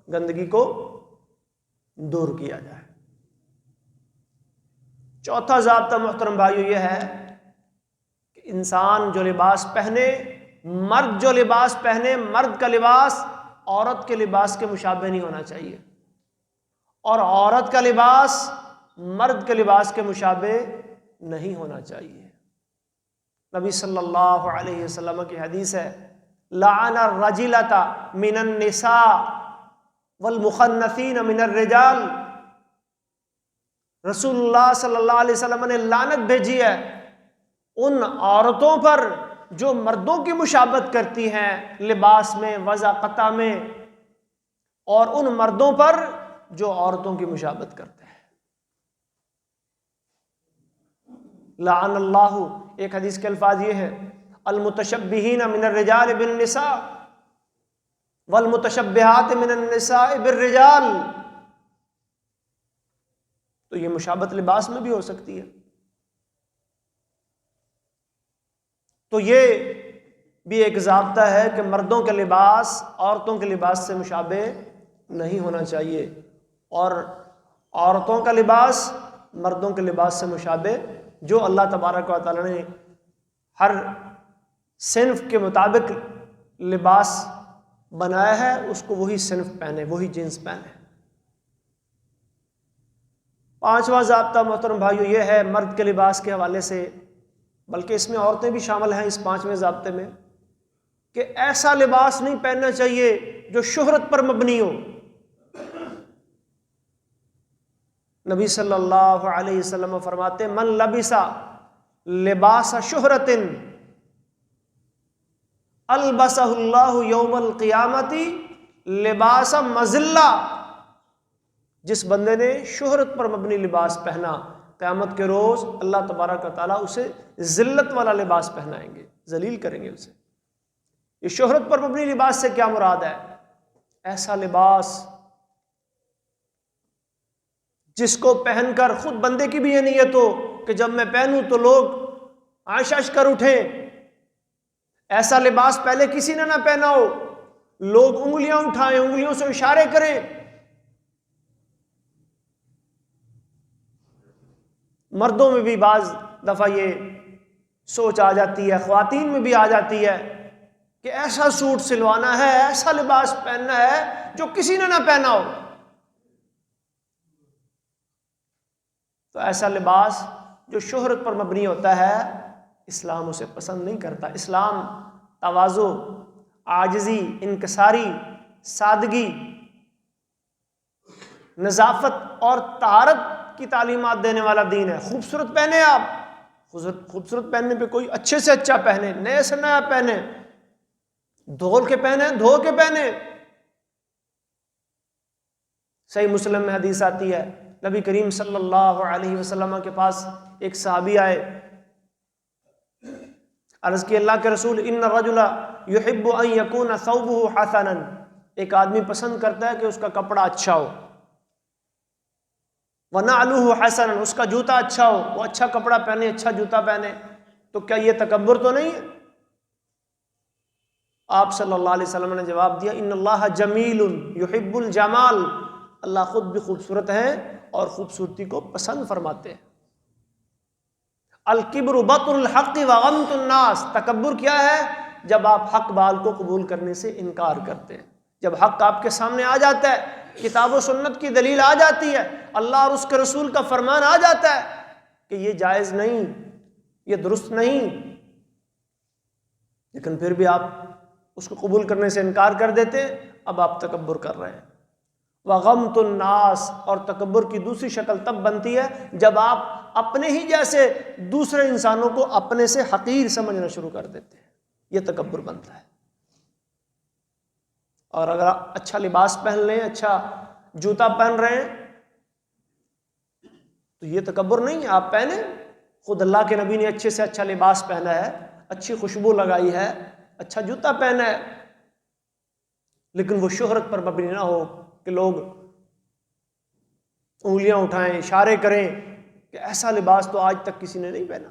گندگی کو دور کیا جائے۔ چوتھا ضابطہ محترم بھائیو یہ ہے کہ انسان جو لباس پہنے، مرد جو لباس پہنے، مرد کا لباس عورت کے لباس کے مشابہ نہیں ہونا چاہیے، اور عورت کا لباس مرد کے لباس کے مشابہ نہیں ہونا چاہیے۔ نبی صلی اللہ علیہ وسلم کی حدیث ہے، لعن الرجلۃ من النساء والمخنثین من الرجال، رسول اللہ صلی اللہ علیہ وسلم نے لعنت بھیجی ہے ان عورتوں پر جو مردوں کی مشابہت کرتی ہیں لباس میں، وضع میں، اور ان مردوں پر جو عورتوں کی مشابہت کرتے ہیں۔ لعن اللہ، ایک حدیث کے الفاظ یہ ہے، المتشبہین من الرجال بالنساء والمتشبہات من النساء بالرجال۔ تو یہ مشابہت لباس میں بھی ہو سکتی ہے۔ تو یہ بھی ایک ضابطہ ہے کہ مردوں کے لباس عورتوں کے لباس سے مشابہ نہیں ہونا چاہیے، اور عورتوں کا لباس مردوں کے لباس سے مشابہ، جو اللہ تبارک و تعالی نے ہر صنف کے مطابق لباس بنایا ہے اس کو وہی صنف پہنے، وہی جنس پہنے۔ پانچواں ضابطہ محترم بھائیو یہ ہے مرد کے لباس کے حوالے سے، بلکہ اس میں عورتیں بھی شامل ہیں اس پانچویں ضابطے میں، کہ ایسا لباس نہیں پہننا چاہیے جو شہرت پر مبنی ہو۔ نبی صلی اللہ علیہ وسلم فرماتے، من لبس لباس شہرت البسہ اللہ یوم القیامت لباس مذلہ، جس بندے نے شہرت پر مبنی لباس پہنا قیامت کے روز اللہ تبارک و تعالیٰ اسے ذلت والا لباس پہنائیں گے، ذلیل کریں گے اسے۔ یہ شہرت پر مبنی لباس سے کیا مراد ہے؟ ایسا لباس جس کو پہن کر خود بندے کی بھی یہ نیت ہو کہ جب میں پہنوں تو لوگ عش عش کر اٹھیں۔ ایسا لباس پہلے کسی نے نہ پہنا ہو، لوگ انگلیاں اٹھائیں، انگلیوں سے اشارے کریں۔ مردوں میں بھی بعض دفعہ یہ سوچ آ جاتی ہے، خواتین میں بھی آ جاتی ہے کہ ایسا سوٹ سلوانا ہے، ایسا لباس پہننا ہے جو کسی نے نہ پہنا ہو۔ تو ایسا لباس جو شہرت پر مبنی ہوتا ہے اسلام اسے پسند نہیں کرتا۔ اسلام تواضع، عاجزی، انکساری، سادگی، نظافت اور طہارت کی تعلیمات دینے والا دین ہے۔ خوبصورت پہنے، آپ خوبصورت پہننے پہ کوئی اچھے سے اچھا پہنے، نئے سے نیا پہنے، دھول کے پہنے، دھو کے پہنے۔ صحیح مسلم میں حدیث آتی ہے، نبی کریم صلی اللہ علیہ وسلم کے پاس ایک صحابی آئے، عرض کی اللہ کے رسول ان الرجل یحب ان یکون ثوبہ حسنا، ایک آدمی پسند کرتا ہے کہ اس کا کپڑا اچھا ہو، وَنَعْلُهُ حَسَنًا، اس کا جوتا اچھا ہو، وہ اچھا کپڑا پہنے، اچھا جوتا پہنے۔ تو کیا یہ تکبر تو نہیں ہے؟ آپ صلی اللہ علیہ وسلم نے جواب دیا، ان اللہ جمیل یحب الجمال، اللہ خود بھی خوبصورت ہے اور خوبصورتی کو پسند فرماتے ہیں۔ الکبر بطر الحق وغمط الناس، تکبر کیا ہے؟ جب آپ حق بال کو قبول کرنے سے انکار کرتے ہیں، جب حق آپ کے سامنے آ جاتا ہے، کتاب و سنت کی دلیل آ جاتی ہے، اللہ اور اس کے رسول کا فرمان آ جاتا ہے کہ یہ جائز نہیں، یہ درست نہیں، لیکن پھر بھی آپ اس کو قبول کرنے سے انکار کر دیتے ہیں، اب آپ تکبر کر رہے ہیں۔ وغمط الناس، اور تکبر کی دوسری شکل تب بنتی ہے جب آپ اپنے ہی جیسے دوسرے انسانوں کو اپنے سے حقیر سمجھنا شروع کر دیتے ہیں، یہ تکبر بنتا ہے۔ اور اگر آپ اچھا لباس پہن لیں، اچھا جوتا پہن رہے ہیں تو یہ تکبر نہیں ہے، آپ پہنیں۔ خود اللہ کے نبی نے اچھے سے اچھا لباس پہنا ہے، اچھی خوشبو لگائی ہے، اچھا جوتا پہنا ہے، لیکن وہ شہرت پر مبنی نہ ہو کہ لوگ انگلیاں اٹھائیں، اشارے کریں کہ ایسا لباس تو آج تک کسی نے نہیں پہنا۔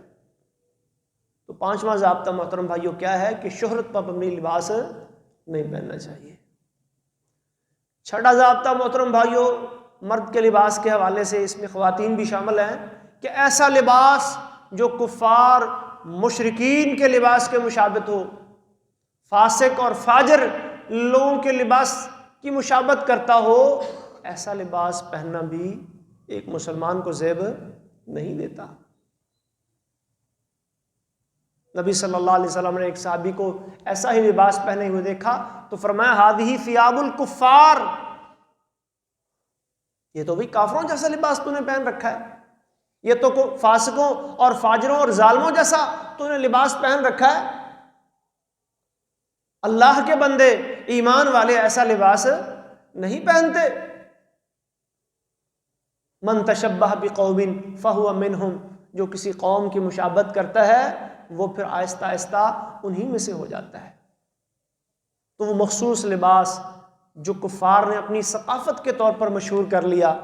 تو پانچواں ضابطہ محترم بھائیوں کیا ہے کہ شہرت پر مبنی لباس نہیں پہننا چاہیے۔ چھٹا ضابطہ محترم بھائیوں مرد کے لباس کے حوالے سے، اس میں خواتین بھی شامل ہیں، کہ ایسا لباس جو کفار مشرکین کے لباس کے مشابہت ہو، فاسق اور فاجر لوگوں کے لباس کی مشابہت کرتا ہو، ایسا لباس پہننا بھی ایک مسلمان کو زیب نہیں دیتا۔ نبی صلی اللہ علیہ وسلم نے ایک صحابی کو ایسا ہی لباس پہنے ہوئے دیکھا تو فرمایا ہذہ ثیاب الکفار، یہ تو بھی کافروں جیسا لباس تو نے پہن رکھا ہے، یہ تو فاسقوں اور فاجروں اور ظالموں جیسا تو نے لباس پہن رکھا ہے۔ اللہ کے بندے ایمان والے ایسا لباس نہیں پہنتے۔ من تشبہ بقوم فہو منہم، جو کسی قوم کی مشابہت کرتا ہے وہ پھر آہستہ آہستہ انہی میں سے ہو جاتا ہے۔ تو وہ مخصوص لباس جو کفار نے اپنی ثقافت کے طور پر مشہور کر لیا،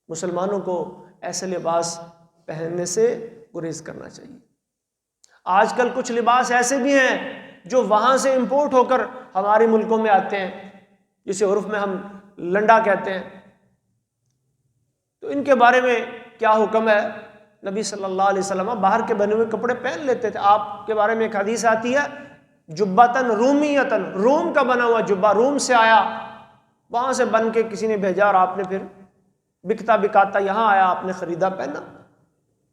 مسلمانوں کو ایسے لباس پہننے سے گریز کرنا چاہیے۔ آج کل کچھ لباس ایسے بھی ہیں جو وہاں سے امپورٹ ہو کر ہمارے ملکوں میں آتے ہیں، جسے عرف میں ہم لنڈا کہتے ہیں، تو ان کے بارے میں کیا حکم ہے؟ نبی صلی اللہ علیہ وسلم باہر کے بنے ہوئے کپڑے پہن لیتے تھے۔ آپ کے بارے میں ایک حدیث آتی ہے جبتن رومیتن، روم کا بنا ہوا جبہ، روم سے آیا، وہاں سے بن کے کسی نے بھیجا اور آپ نے پھر بکتا بکاتا یہاں آیا، آپ نے خریدا پہنا۔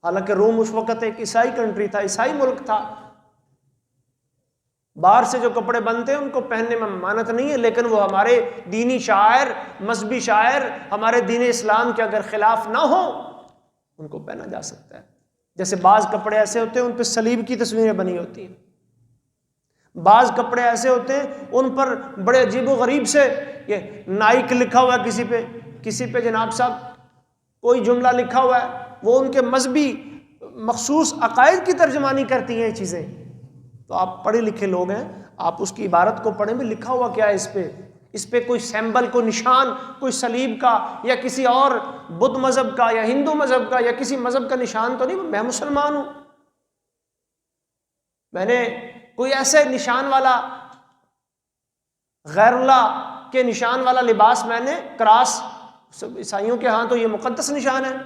حالانکہ روم اس وقت ایک عیسائی کنٹری تھا، عیسائی ملک تھا، باہر سے جو کپڑے بنتے ہیں ان کو پہننے میں ممانعت نہیں ہے، لیکن وہ ہمارے دینی شاعر، مذہبی شاعر، ہمارے دین اسلام کے اگر خلاف نہ ہو ان کو پہنا جا سکتا ہے۔ جیسے بعض کپڑے ایسے ہوتے ہیں ان پہ صلیب کی تصویریں بنی ہوتی ہیں، بعض کپڑے ایسے ہوتے ہیں ان پر بڑے عجیب و غریب سے یہ نائک لکھا ہوا ہے، کسی پہ جناب صاحب کوئی جملہ لکھا ہوا ہے، وہ ان کے مذہبی مخصوص عقائد کی ترجمانی کرتی ہیں یہ چیزیں۔ تو آپ پڑھے لکھے لوگ ہیں، آپ اس کی عبارت کو پڑھیں بھی لکھا ہوا کیا ہے اس پہ کوئی سیمبل، کوئی نشان، کوئی صلیب کا یا کسی اور بدھ مذہب کا یا ہندو مذہب کا یا کسی مذہب کا نشان تو نہیں۔ میں مسلمان ہوں، میں نے کوئی ایسے نشان والا، غیر اللہ کے نشان والا لباس میں نے کراس، عیسائیوں کے ہاں تو یہ مقدس نشان ہے،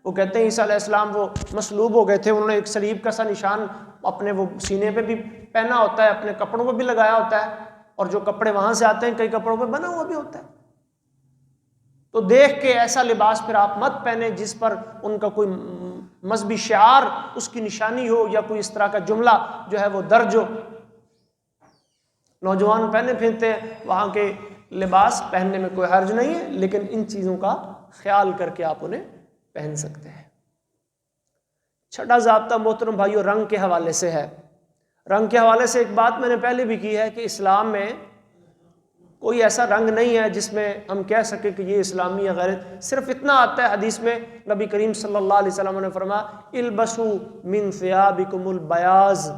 وہ کہتے ہیں عیسیٰ علیہ السلام وہ مصلوب ہو گئے تھے، انہوں نے ایک صلیب کا سا نشان اپنے وہ سینے پہ بھی پہنا ہوتا ہے، اپنے کپڑوں پہ بھی لگایا ہوتا ہے، اور جو کپڑے وہاں سے آتے ہیں کئی کپڑوں پہ بنا ہوا بھی ہوتا ہے۔ تو دیکھ کے ایسا لباس پھر آپ مت پہنے جس پر ان کا کوئی مذہبی شعار، اس کی نشانی ہو یا کوئی اس طرح کا جملہ جو ہے وہ درج ہو۔ نوجوان پہنے پھرتے ہیں وہاں کے لباس، پہننے میں کوئی حرج نہیں ہے، لیکن ان چیزوں کا خیال کر کے آپ انہیں پہن سکتے ہیں۔ چھٹا ضابطہ محترم بھائیو رنگ کے حوالے سے ہے۔ رنگ کے حوالے سے ایک بات میں نے پہلے بھی کی ہے کہ اسلام میں کوئی ایسا رنگ نہیں ہے جس میں ہم کہہ سکیں کہ یہ اسلامی یا غیر، صرف اتنا آتا ہے حدیث میں نبی کریم صلی اللہ علیہ وسلم نے فرمایا البسوا من ثيابكم البياض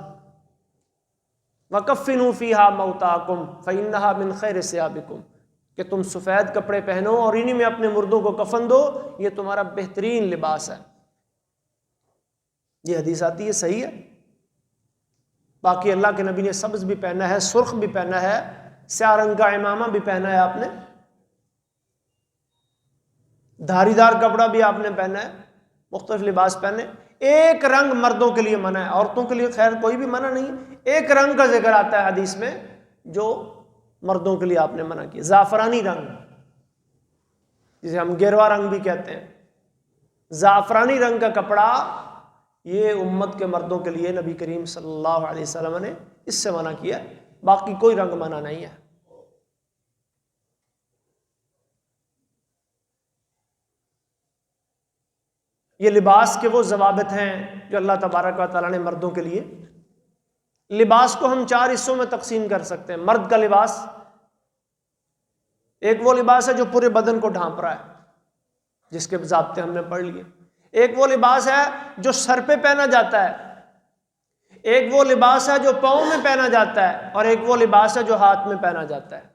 وکفنوا فیہا موتاکم فإنہا من خیر ثيابكم، کہ تم سفید کپڑے پہنو اور انہی میں اپنے مردوں کو کفن دو، یہ تمہارا بہترین لباس ہے۔ یہ حدیث آتی ہے، صحیح ہے۔ باقی اللہ کے نبی نے سبز بھی پہنا ہے، سرخ بھی پہنا ہے، سیاہ رنگ کا امامہ بھی پہنا ہے آپ نے، دھاری دار کپڑا بھی آپ نے پہنا ہے، مختلف لباس پہنے۔ ایک رنگ مردوں کے لیے منع ہے، عورتوں کے لیے خیر کوئی بھی منع نہیں۔ ایک رنگ کا ذکر آتا ہے حدیث میں جو مردوں کے لیے آپ نے منع کیا، زعفرانی رنگ، جسے ہم گیروا رنگ بھی کہتے ہیں۔ زعفرانی رنگ کا کپڑا یہ امت کے مردوں کے لیے نبی کریم صلی اللہ علیہ وسلم نے اس سے منع کیا، باقی کوئی رنگ منع نہیں ہے۔ یہ لباس کے وہ ضوابط ہیں جو اللہ تبارک و تعالیٰ نے مردوں کے لیے۔ لباس کو ہم 4 حصوں میں تقسیم کر سکتے ہیں۔ مرد کا لباس ایک وہ لباس ہے جو پورے بدن کو ڈھانپ رہا ہے، جس کے ضابطے ہم نے پڑھ لیے۔ ایک وہ لباس ہے جو سر پہ پہنا جاتا ہے، ایک وہ لباس ہے جو پاؤں میں پہنا جاتا ہے، اور ایک وہ لباس ہے جو ہاتھ میں پہنا جاتا ہے۔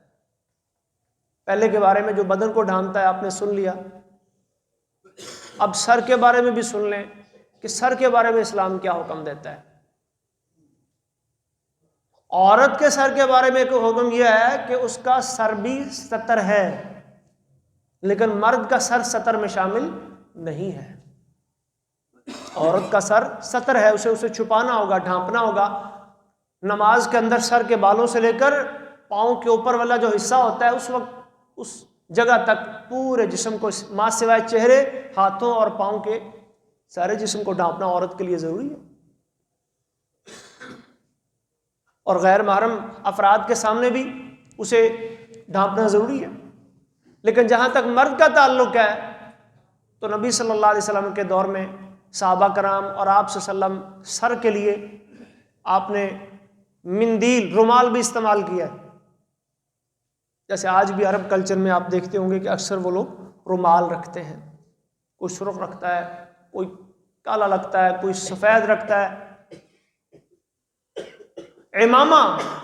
پہلے کے بارے میں جو بدن کو ڈھانپتا ہے آپ نے سن لیا، اب سر کے بارے میں بھی سن لیں۔ کہ سر کے بارے میں اسلام کیا حکم دیتا ہے۔ عورت کے سر کے بارے میں ایک حکم یہ ہے کہ اس کا سر بھی ستر ہے، لیکن مرد کا سر ستر میں شامل نہیں ہے۔ عورت کا سر ستر ہے، اسے چھپانا ہوگا، ڈھانپنا ہوگا۔ نماز کے اندر سر کے بالوں سے لے کر پاؤں کے اوپر والا جو حصہ ہوتا ہے، اس وقت اس جگہ تک پورے جسم کو ماں سوائے چہرے، ہاتھوں اور پاؤں کے سارے جسم کو ڈھانپنا عورت کے لیے ضروری ہے، اور غیر محرم افراد کے سامنے بھی اسے ڈھانپنا ضروری ہے۔ لیکن جہاں تک مرد کا تعلق ہے تو نبی صلی اللہ علیہ وسلم کے دور میں صحابہ کرام اور آپ صلی اللہ علیہ وسلم سر کے لیے آپ نے مندیل، رومال بھی استعمال کیا ہے۔ جیسے آج بھی عرب کلچر میں آپ دیکھتے ہوں گے کہ اکثر وہ لوگ رومال رکھتے ہیں، کوئی سرخ رکھتا ہے، کوئی کالا رکھتا ہے، کوئی سفید رکھتا ہے۔ عمامہ،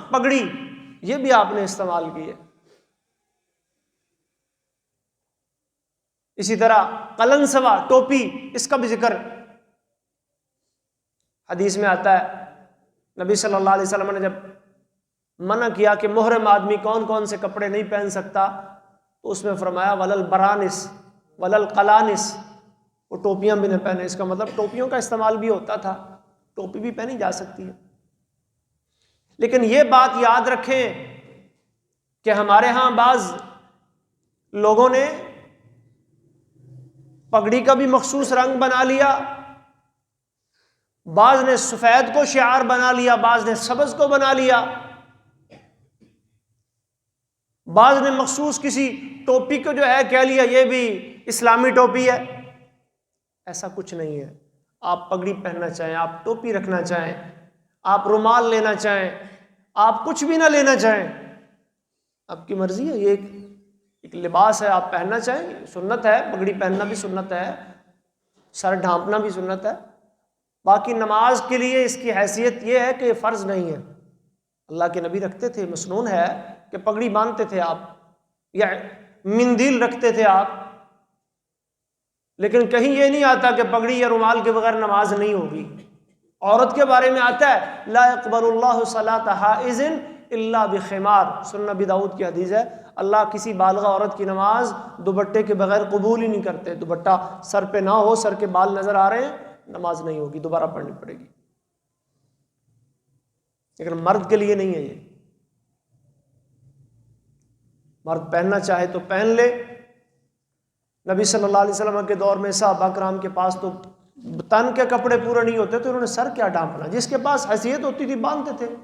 پگڑی، یہ بھی آپ نے استعمال کی ہے۔ اسی طرح قلنسوا، ٹوپی، اس کا بھی ذکر حدیث میں آتا ہے۔ نبی صلی اللہ علیہ وسلم نے جب منع کیا کہ محرم آدمی کون کون سے کپڑے نہیں پہن سکتا، تو اس میں فرمایا ولل برانس ولل قلانس، وہ ٹوپیاں بھی نہ پہنے۔ اس کا مطلب ٹوپیوں کا استعمال بھی ہوتا تھا، ٹوپی بھی پہنی جا سکتی ہے۔ لیکن یہ بات یاد رکھیں کہ ہمارے ہاں بعض لوگوں نے پگڑی کا بھی مخصوص رنگ بنا لیا، بعض نے سفید کو شعار بنا لیا، بعض نے سبز کو بنا لیا، بعض نے مخصوص کسی ٹوپی کو جو ہے کہہ لیا یہ بھی اسلامی ٹوپی ہے۔ ایسا کچھ نہیں ہے۔ آپ پگڑی پہننا چاہیں، آپ ٹوپی رکھنا چاہیں، آپ رومال لینا چاہیں، آپ کچھ بھی نہ لینا چاہیں، آپ کی مرضی ہے۔ یہ ایک لباس ہے، آپ پہننا چاہیں، سنت ہے، پگڑی پہننا بھی سنت ہے، سر ڈھانپنا بھی سنت ہے۔ باقی نماز کے لیے اس کی حیثیت یہ ہے کہ یہ فرض نہیں ہے۔ اللہ کے نبی رکھتے تھے، مسنون ہے کہ پگڑی باندھتے تھے آپ، یا مندیل رکھتے تھے آپ، لیکن کہیں یہ نہیں آتا کہ پگڑی یا رومال کے بغیر نماز نہیں ہوگی۔ عورت کے بارے میں آتا ہے لا يقبل اللہ صلاۃ حائض الا بخمار، سنن ابی داؤد کی حدیث ہے، اللہ کسی بالغہ عورت کی نماز دوپٹے کے بغیر قبول ہی نہیں کرتے۔ دوپٹہ سر پہ نہ ہو، سر کے بال نظر آ رہے ہیں، نماز نہیں ہوگی، دوبارہ پڑھنی پڑے گی۔ لیکن مرد کے لیے نہیں ہے یہ۔ مرد پہننا چاہے تو پہن لے۔ نبی صلی اللہ علیہ وسلم کے دور میں صحابہ کرام کے پاس تو تن کے کپڑے پورے نہیں ہوتے تو انہوں نے سر کیا ڈھانپنا، جس کے پاس حیثیت ہوتی تھی باندھتے تھے۔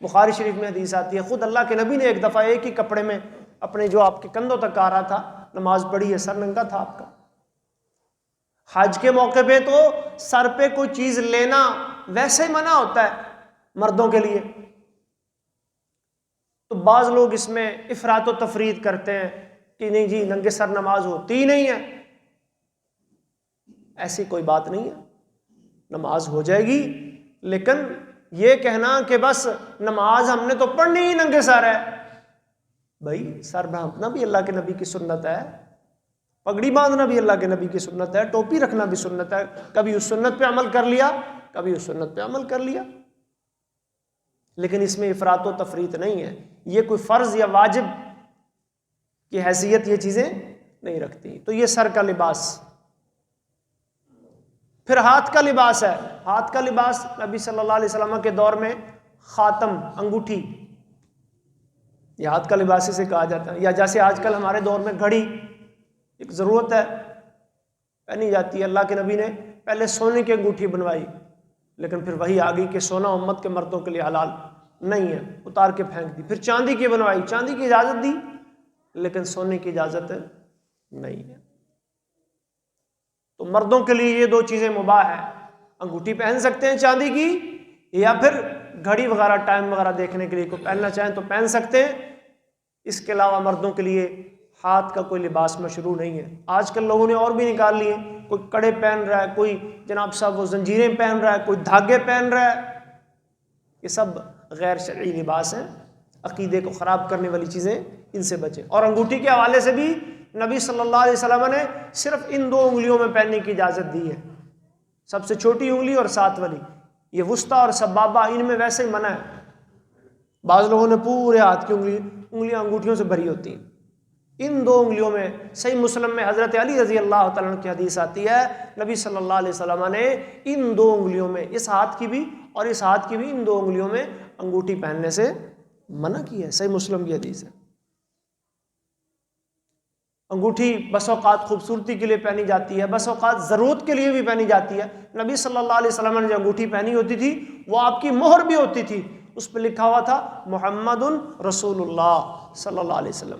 بخاری شریف میں حدیث آتی ہے، خود اللہ کے نبی نے ایک دفعہ ایک ہی کپڑے میں اپنے جو آپ کے کندھوں تک آ رہا تھا نماز پڑھی ہے، سر ننگا تھا آپ کا۔ حج کے موقع پہ تو سر پہ کوئی چیز لینا ویسے ہی منع ہوتا ہے مردوں کے لیے، تو بعض لوگ اس میں افراط و تفرید کرتے ہیں کہ نہیں جی ننگے سر نماز ہوتی ہی نہیں ہے۔ ایسی کوئی بات نہیں ہے، نماز ہو جائے گی، لیکن یہ کہنا کہ بس نماز ہم نے تو پڑھنی ہی ننگے سر ہے، بھائی سر ڈھانپنا بھی اللہ کے نبی کی سنت ہے، پگڑی باندھنا بھی اللہ کے نبی کی سنت ہے، ٹوپی رکھنا بھی سنت ہے۔ کبھی اس سنت پہ عمل کر لیا، کبھی اس سنت پہ عمل کر لیا، لیکن اس میں افراط و تفریط نہیں ہے۔ یہ کوئی فرض یا واجب کی حیثیت یہ چیزیں نہیں رکھتی۔ تو یہ سر کا لباس۔ پھر ہاتھ کا لباس ہے۔ ہاتھ کا لباس نبی صلی اللہ علیہ وسلم کے دور میں خاتم، انگوٹھی، یہ ہاتھ کا لباس اسے کہا جاتا ہے۔ یا جیسے آج کل ہمارے دور میں گھڑی ایک ضرورت ہے، پہنی جاتی ہے۔ اللہ کے نبی نے پہلے سونے کی انگوٹھی بنوائی، لیکن پھر وہی آ گئی کہ سونا امت کے مردوں کے لیے حلال نہیں ہے، اتار کے پھینک دی۔ پھر چاندی کی بنوائی، چاندی کی اجازت دی، لیکن سونے کی اجازت نہیں ہے۔ تو مردوں کے لیے یہ دو چیزیں مباح ہے، انگوٹھی پہن سکتے ہیں چاندی کی، یا پھر گھڑی وغیرہ ٹائم وغیرہ دیکھنے کے لیے کوئی پہننا چاہیں تو پہن سکتے ہیں۔ اس کے علاوہ مردوں کے لیے ہاتھ کا کوئی لباس مشروع نہیں ہے۔ آج کل لوگوں نے اور بھی نکال لیے، کوئی کڑے پہن رہا ہے، کوئی جناب صاحب وہ زنجیریں پہن رہا ہے، کوئی دھاگے پہن رہا ہے۔ یہ سب غیر شرعی لباس ہیں، عقیدے کو خراب کرنے والی چیزیں، ان سے بچیں۔ اور انگوٹھی کے حوالے سے بھی نبی صلی اللہ علیہ وسلم نے صرف ان دو انگلیوں میں پہننے کی اجازت دی ہے، سب سے چھوٹی انگلی اور ساتھ والی، یہ وسطیٰ اور سبابہ، ان میں ویسے ہی منع ہے۔ بعض لوگوں نے پورے ہاتھ کی انگلیاں انگوٹھیوں سے بھری ہوتی ہیں، ان دو انگلیوں میں، صحیح مسلم میں حضرت علی رضی اللہ تعالیٰ عنہ کی حدیث آتی ہے، نبی صلی اللہ علیہ وسلم نے ان دو انگلیوں میں، اس ہاتھ کی بھی اور اس ہاتھ کی بھی، ان دو انگلیوں میں انگوٹھی پہننے سے منع کی ہے، صحیح مسلم کی حدیث ہے۔ انگوٹھی بس اوقات خوبصورتی کے لیے پہنی جاتی ہے، بس اوقات ضرورت کے لیے بھی پہنی جاتی ہے۔ نبی صلی اللہ علیہ وسلم نے جو انگوٹھی پہنی ہوتی تھی وہ آپ کی مہر بھی ہوتی تھی، اس پہ لکھا ہوا تھا محمد رسول اللہ صلی اللہ علیہ وسلم،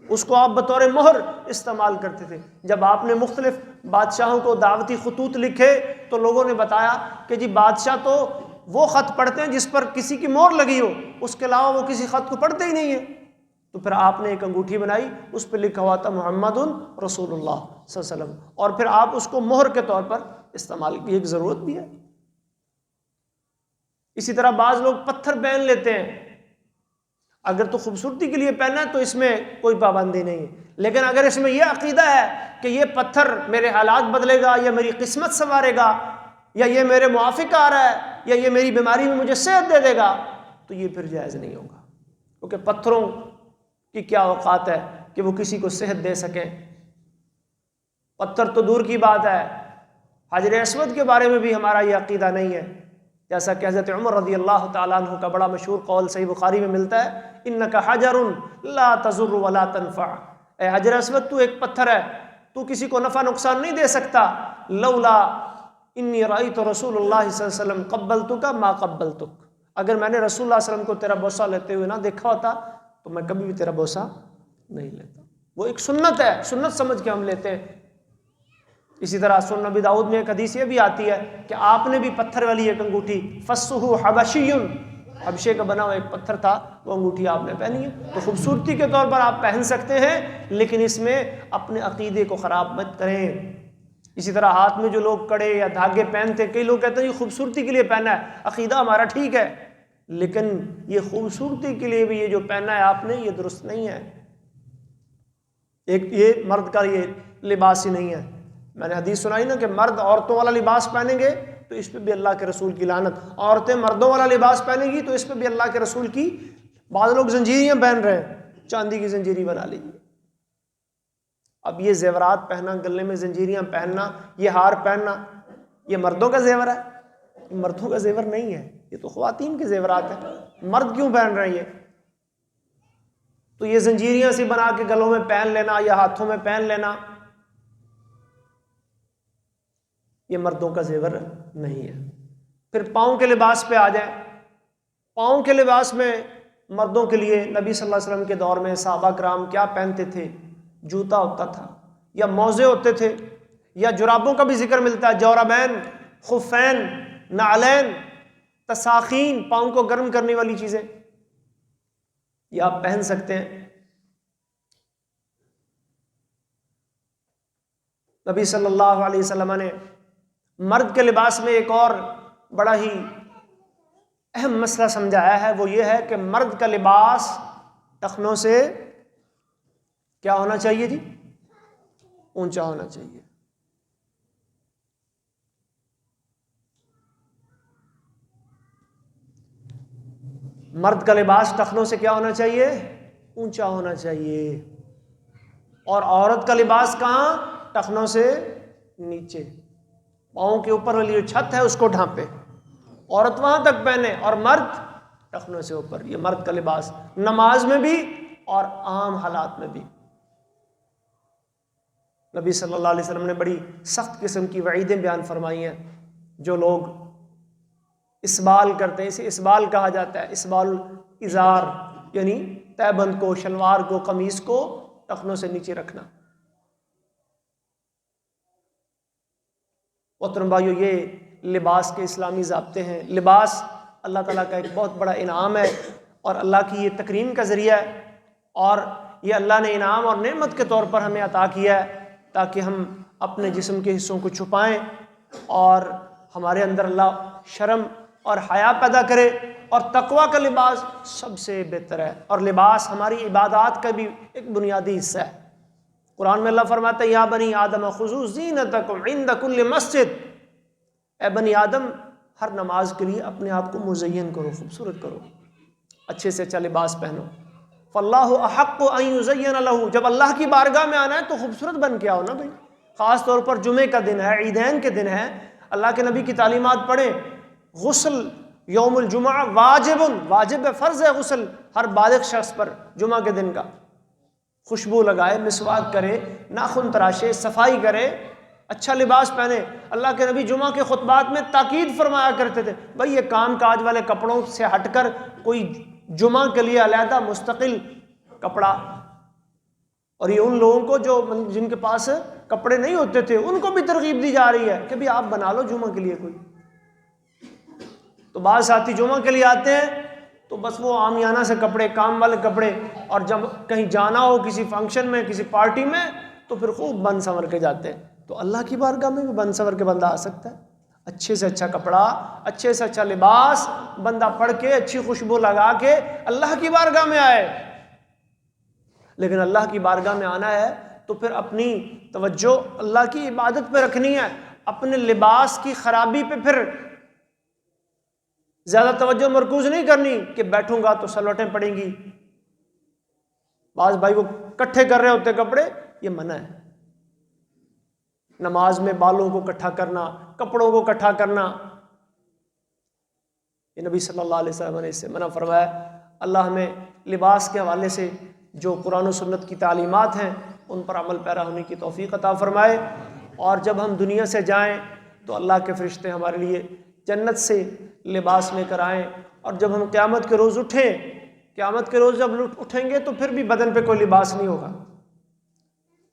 اس کو آپ بطور مہر استعمال کرتے تھے۔ جب آپ نے مختلف بادشاہوں کو دعوتی خطوط لکھے تو لوگوں نے بتایا کہ جی بادشاہ تو وہ خط پڑھتے ہیں جس پر کسی کی مہر لگی ہو، اس کے علاوہ وہ کسی خط کو پڑھتے ہی نہیں ہیں۔ تو پھر آپ نے ایک انگوٹھی بنائی، اس پہ لکھا ہوا تھا محمد رسول اللہ صلی اللہ علیہ وسلم، اور پھر آپ اس کو مہر کے طور پر استعمال کی، ایک ضرورت بھی ہے۔ اسی طرح بعض لوگ پتھر پہن لیتے ہیں، اگر تو خوبصورتی کے لیے پہنا ہے تو اس میں کوئی پابندی نہیں ہے، لیکن اگر اس میں یہ عقیدہ ہے کہ یہ پتھر میرے حالات بدلے گا، یا میری قسمت سنوارے گا، یا یہ میرے موافق آ رہا ہے، یا یہ میری بیماری میں مجھے صحت دے دے گا، تو یہ پھر جائز نہیں ہوگا، کیونکہ پتھروں کی کیا اوقات ہے کہ وہ کسی کو صحت دے سکیں۔ پتھر تو دور کی بات ہے، حجر اسود کے بارے میں بھی ہمارا یہ عقیدہ نہیں ہے، جیسا کہ حضرت عمر رضی اللہ تعالیٰ عنہ کا بڑا مشہور قول صحیح بخاری میں ملتا ہے، انک حجر لا تضر ولا تنفع، اے حجر اسود تو ایک پتھر ہے، تو کسی کو نفع نقصان نہیں دے سکتا، لولا انی رأیت رسول اللہ صلی اللہ علیہ وسلم قبلتک ما قبلتک، اگر میں نے رسول اللہ صلی اللہ علیہ وسلم کو تیرا بوسہ لیتے ہوئے نہ دیکھا ہوتا تو میں کبھی بھی تیرا بوسہ نہیں لیتا۔ وہ ایک سنت ہے، سنت سمجھ کے ہم لیتے ہیں۔ اسی طرح سنن نبی داؤد میں ایک حدیث یہ بھی آتی ہے کہ آپ نے بھی پتھر والی ایک انگوٹھی، فصہ حبشی، حبشے کا بنا ہوا ایک پتھر تھا، وہ انگوٹھی آپ نے پہنی ہے، تو خوبصورتی کے طور پر آپ پہن سکتے ہیں، لیکن اس میں اپنے عقیدے کو خراب مت کریں۔ اسی طرح ہاتھ میں جو لوگ کڑے یا دھاگے پہنتے، کئی لوگ کہتے ہیں یہ خوبصورتی کے لیے پہنا ہے، عقیدہ ہمارا ٹھیک ہے، لیکن یہ خوبصورتی کے لیے بھی یہ جو پہنا ہے آپ نے، یہ درست نہیں ہے، ایک یہ مرد کا یہ لباس ہی نہیں ہے۔ میں نے حدیث سنائی نا کہ مرد عورتوں والا لباس پہنیں گے تو اس پہ بھی اللہ کے رسول کی لعنت، عورتیں مردوں والا لباس پہنیں گی تو اس پہ بھی اللہ کے رسول کی، بعض لوگ زنجیریاں پہن رہے ہیں، چاندی کی زنجیری بنا لیجیے۔ اب یہ زیورات پہننا، گلے میں زنجیریاں پہننا، یہ ہار پہننا، یہ مردوں کا زیور ہے؟ مردوں کا زیور نہیں ہے، یہ تو خواتین کے زیورات ہیں، مرد کیوں پہن رہے ہیں یہ؟ تو یہ زنجیریاں سی بنا کے گلوں میں پہن لینا یا ہاتھوں میں پہن لینا، یہ مردوں کا زیور نہیں ہے۔ پھر پاؤں کے لباس پہ آ جائیں، پاؤں کے لباس میں مردوں کے لیے نبی صلی اللہ علیہ وسلم کے دور میں صحابہ کرام کیا پہنتے تھے؟ جوتا ہوتا تھا، یا موزے ہوتے تھے، یا جرابوں کا بھی ذکر ملتا ہے، جوربین، خفین، نعلین، تساخین، پاؤں کو گرم کرنے والی چیزیں، یہ آپ پہن سکتے ہیں۔ نبی صلی اللہ علیہ وسلم نے مرد کے لباس میں ایک اور بڑا ہی اہم مسئلہ سمجھایا ہے، وہ یہ ہے کہ مرد کا لباس ٹخنوں سے کیا ہونا چاہیے جی؟ اونچا ہونا چاہیے۔ مرد کا لباس ٹخنوں سے کیا ہونا چاہیے؟ اونچا ہونا چاہیے۔ اور عورت کا لباس کہاں؟ ٹخنوں سے نیچے، پاؤں کے اوپر والی جو چھت ہے اس کو ڈھانپے، عورت وہاں تک پہنے، اور مرد ٹخنوں سے اوپر۔ یہ مرد کا لباس نماز میں بھی اور عام حالات میں بھی۔ نبی صلی اللہ علیہ وسلم نے بڑی سخت قسم کی وعیدیں بیان فرمائی ہیں، جو لوگ اسبال کرتے ہیں، اسے اسبال کہا جاتا ہے، اسبال ازار، یعنی تہ بند کو، شلوار کو، قمیص کو ٹخنوں سے نیچے رکھنا۔ محترم بھائیو، یہ لباس کے اسلامی ضابطے ہیں۔ لباس اللہ تعالیٰ کا ایک بہت بڑا انعام ہے، اور اللہ کی یہ تکریم کا ذریعہ ہے، اور یہ اللہ نے انعام اور نعمت کے طور پر ہمیں عطا کیا ہے تاکہ ہم اپنے جسم کے حصوں کو چھپائیں، اور ہمارے اندر اللہ شرم اور حیا پیدا کرے۔ اور تقوی کا لباس سب سے بہتر ہے، اور لباس ہماری عبادات کا بھی ایک بنیادی حصہ ہے۔ قرآن میں اللہ فرماتا ہے یا بنی آدم خذوا زینتکم عند کل مسجد، اے بنی آدم ہر نماز کے لیے اپنے آپ کو مزین کرو، خوبصورت کرو، اچھے سے اچھا لباس پہنو۔ فاللہ احق ان یزین لہ، جب اللہ کی بارگاہ میں آنا ہے تو خوبصورت بن کے آؤ نا بھائی۔ خاص طور پر جمعے کا دن ہے، عیدین کے دن ہے، اللہ کے نبی کی تعلیمات پڑھیں۔ غسل یوم الجمعہ واجب ہے، فرض ہے غسل ہر بالغ شخص پر جمعہ کے دن کا۔ خوشبو لگائے، مسواک کرے، ناخن تراشے، صفائی کرے، اچھا لباس پہنے۔ اللہ کے نبی جمعہ کے خطبات میں تاکید فرمایا کرتے تھے بھائی یہ کام کاج والے کپڑوں سے ہٹ کر کوئی جمعہ کے لیے علیحدہ مستقل کپڑا، اور یہ ان لوگوں کو جو جن کے پاس کپڑے نہیں ہوتے تھے ان کو بھی ترغیب دی جا رہی ہے کہ بھی آپ بنا لو جمعہ کے لیے کوئی۔ تو بعض ساتھی جمعہ کے لیے آتے ہیں تو بس وہ عامیانہ سے کپڑے، کام والے کپڑے، اور جب کہیں جانا ہو کسی فنکشن میں، کسی پارٹی میں، تو پھر خوب بن سنور کے جاتے ہیں۔ تو اللہ کی بارگاہ میں بھی بن سنور کے بندہ آ سکتا ہے، اچھے سے اچھا کپڑا، اچھے سے اچھا لباس بندہ پڑھ کے، اچھی خوشبو لگا کے اللہ کی بارگاہ میں آئے۔ لیکن اللہ کی بارگاہ میں آنا ہے تو پھر اپنی توجہ اللہ کی عبادت پہ رکھنی ہے، اپنے لباس کی خرابی پہ پھر زیادہ توجہ مرکوز نہیں کرنی کہ بیٹھوں گا تو سلوٹیں پڑیں گی۔ بعض بھائی وہ کٹھے کر رہے ہوتے کپڑے، یہ منع ہے۔ نماز میں بالوں کو کٹھا کرنا، کپڑوں کو کٹھا کرنا، یہ نبی صلی اللہ علیہ وسلم نے اس سے منع فرمایا۔ اللہ ہمیں لباس کے حوالے سے جو قرآن و سنت کی تعلیمات ہیں ان پر عمل پیرا ہونے کی توفیق عطا فرمائے، اور جب ہم دنیا سے جائیں تو اللہ کے فرشتے ہمارے لیے جنت سے لباس لے کر آئیں، اور جب ہم قیامت کے روز اٹھیں، قیامت کے روز جب اٹھیں گے تو پھر بھی بدن پہ کوئی لباس نہیں ہوگا۔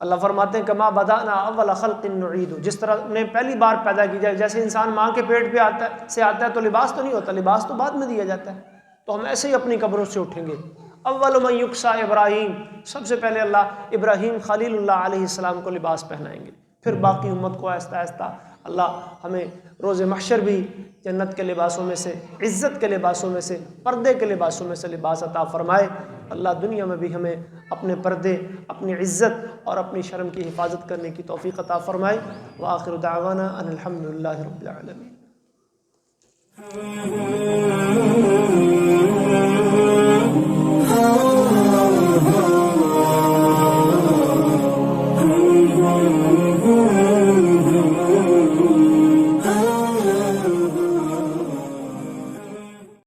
اللہ فرماتے ہیں کما بدأنا اول خلق نعید، جس طرح نے پہلی بار پیدا کی جائے، جیسے انسان ماں کے پیٹ پہ آتا ہے تو لباس تو نہیں ہوتا، لباس تو بعد میں دیا جاتا ہے، تو ہم ایسے ہی اپنی قبروں سے اٹھیں گے۔ اول من یکسا ابراہیم، سب سے پہلے اللہ ابراہیم خلیل اللہ علیہ السلام کو لباس پہنائیں گے، پھر باقی امت کو آہستہ آہستہ۔ اللہ ہمیں روز محشر بھی جنت کے لباسوں میں سے، عزت کے لباسوں میں سے، پردے کے لباسوں میں سے لباس عطا فرمائے۔ اللہ دنیا میں بھی ہمیں اپنے پردے، اپنی عزت اور اپنی شرم کی حفاظت کرنے کی توفیق عطا فرمائے۔ وآخر دعوانا ان الحمد للہ رب العالمین۔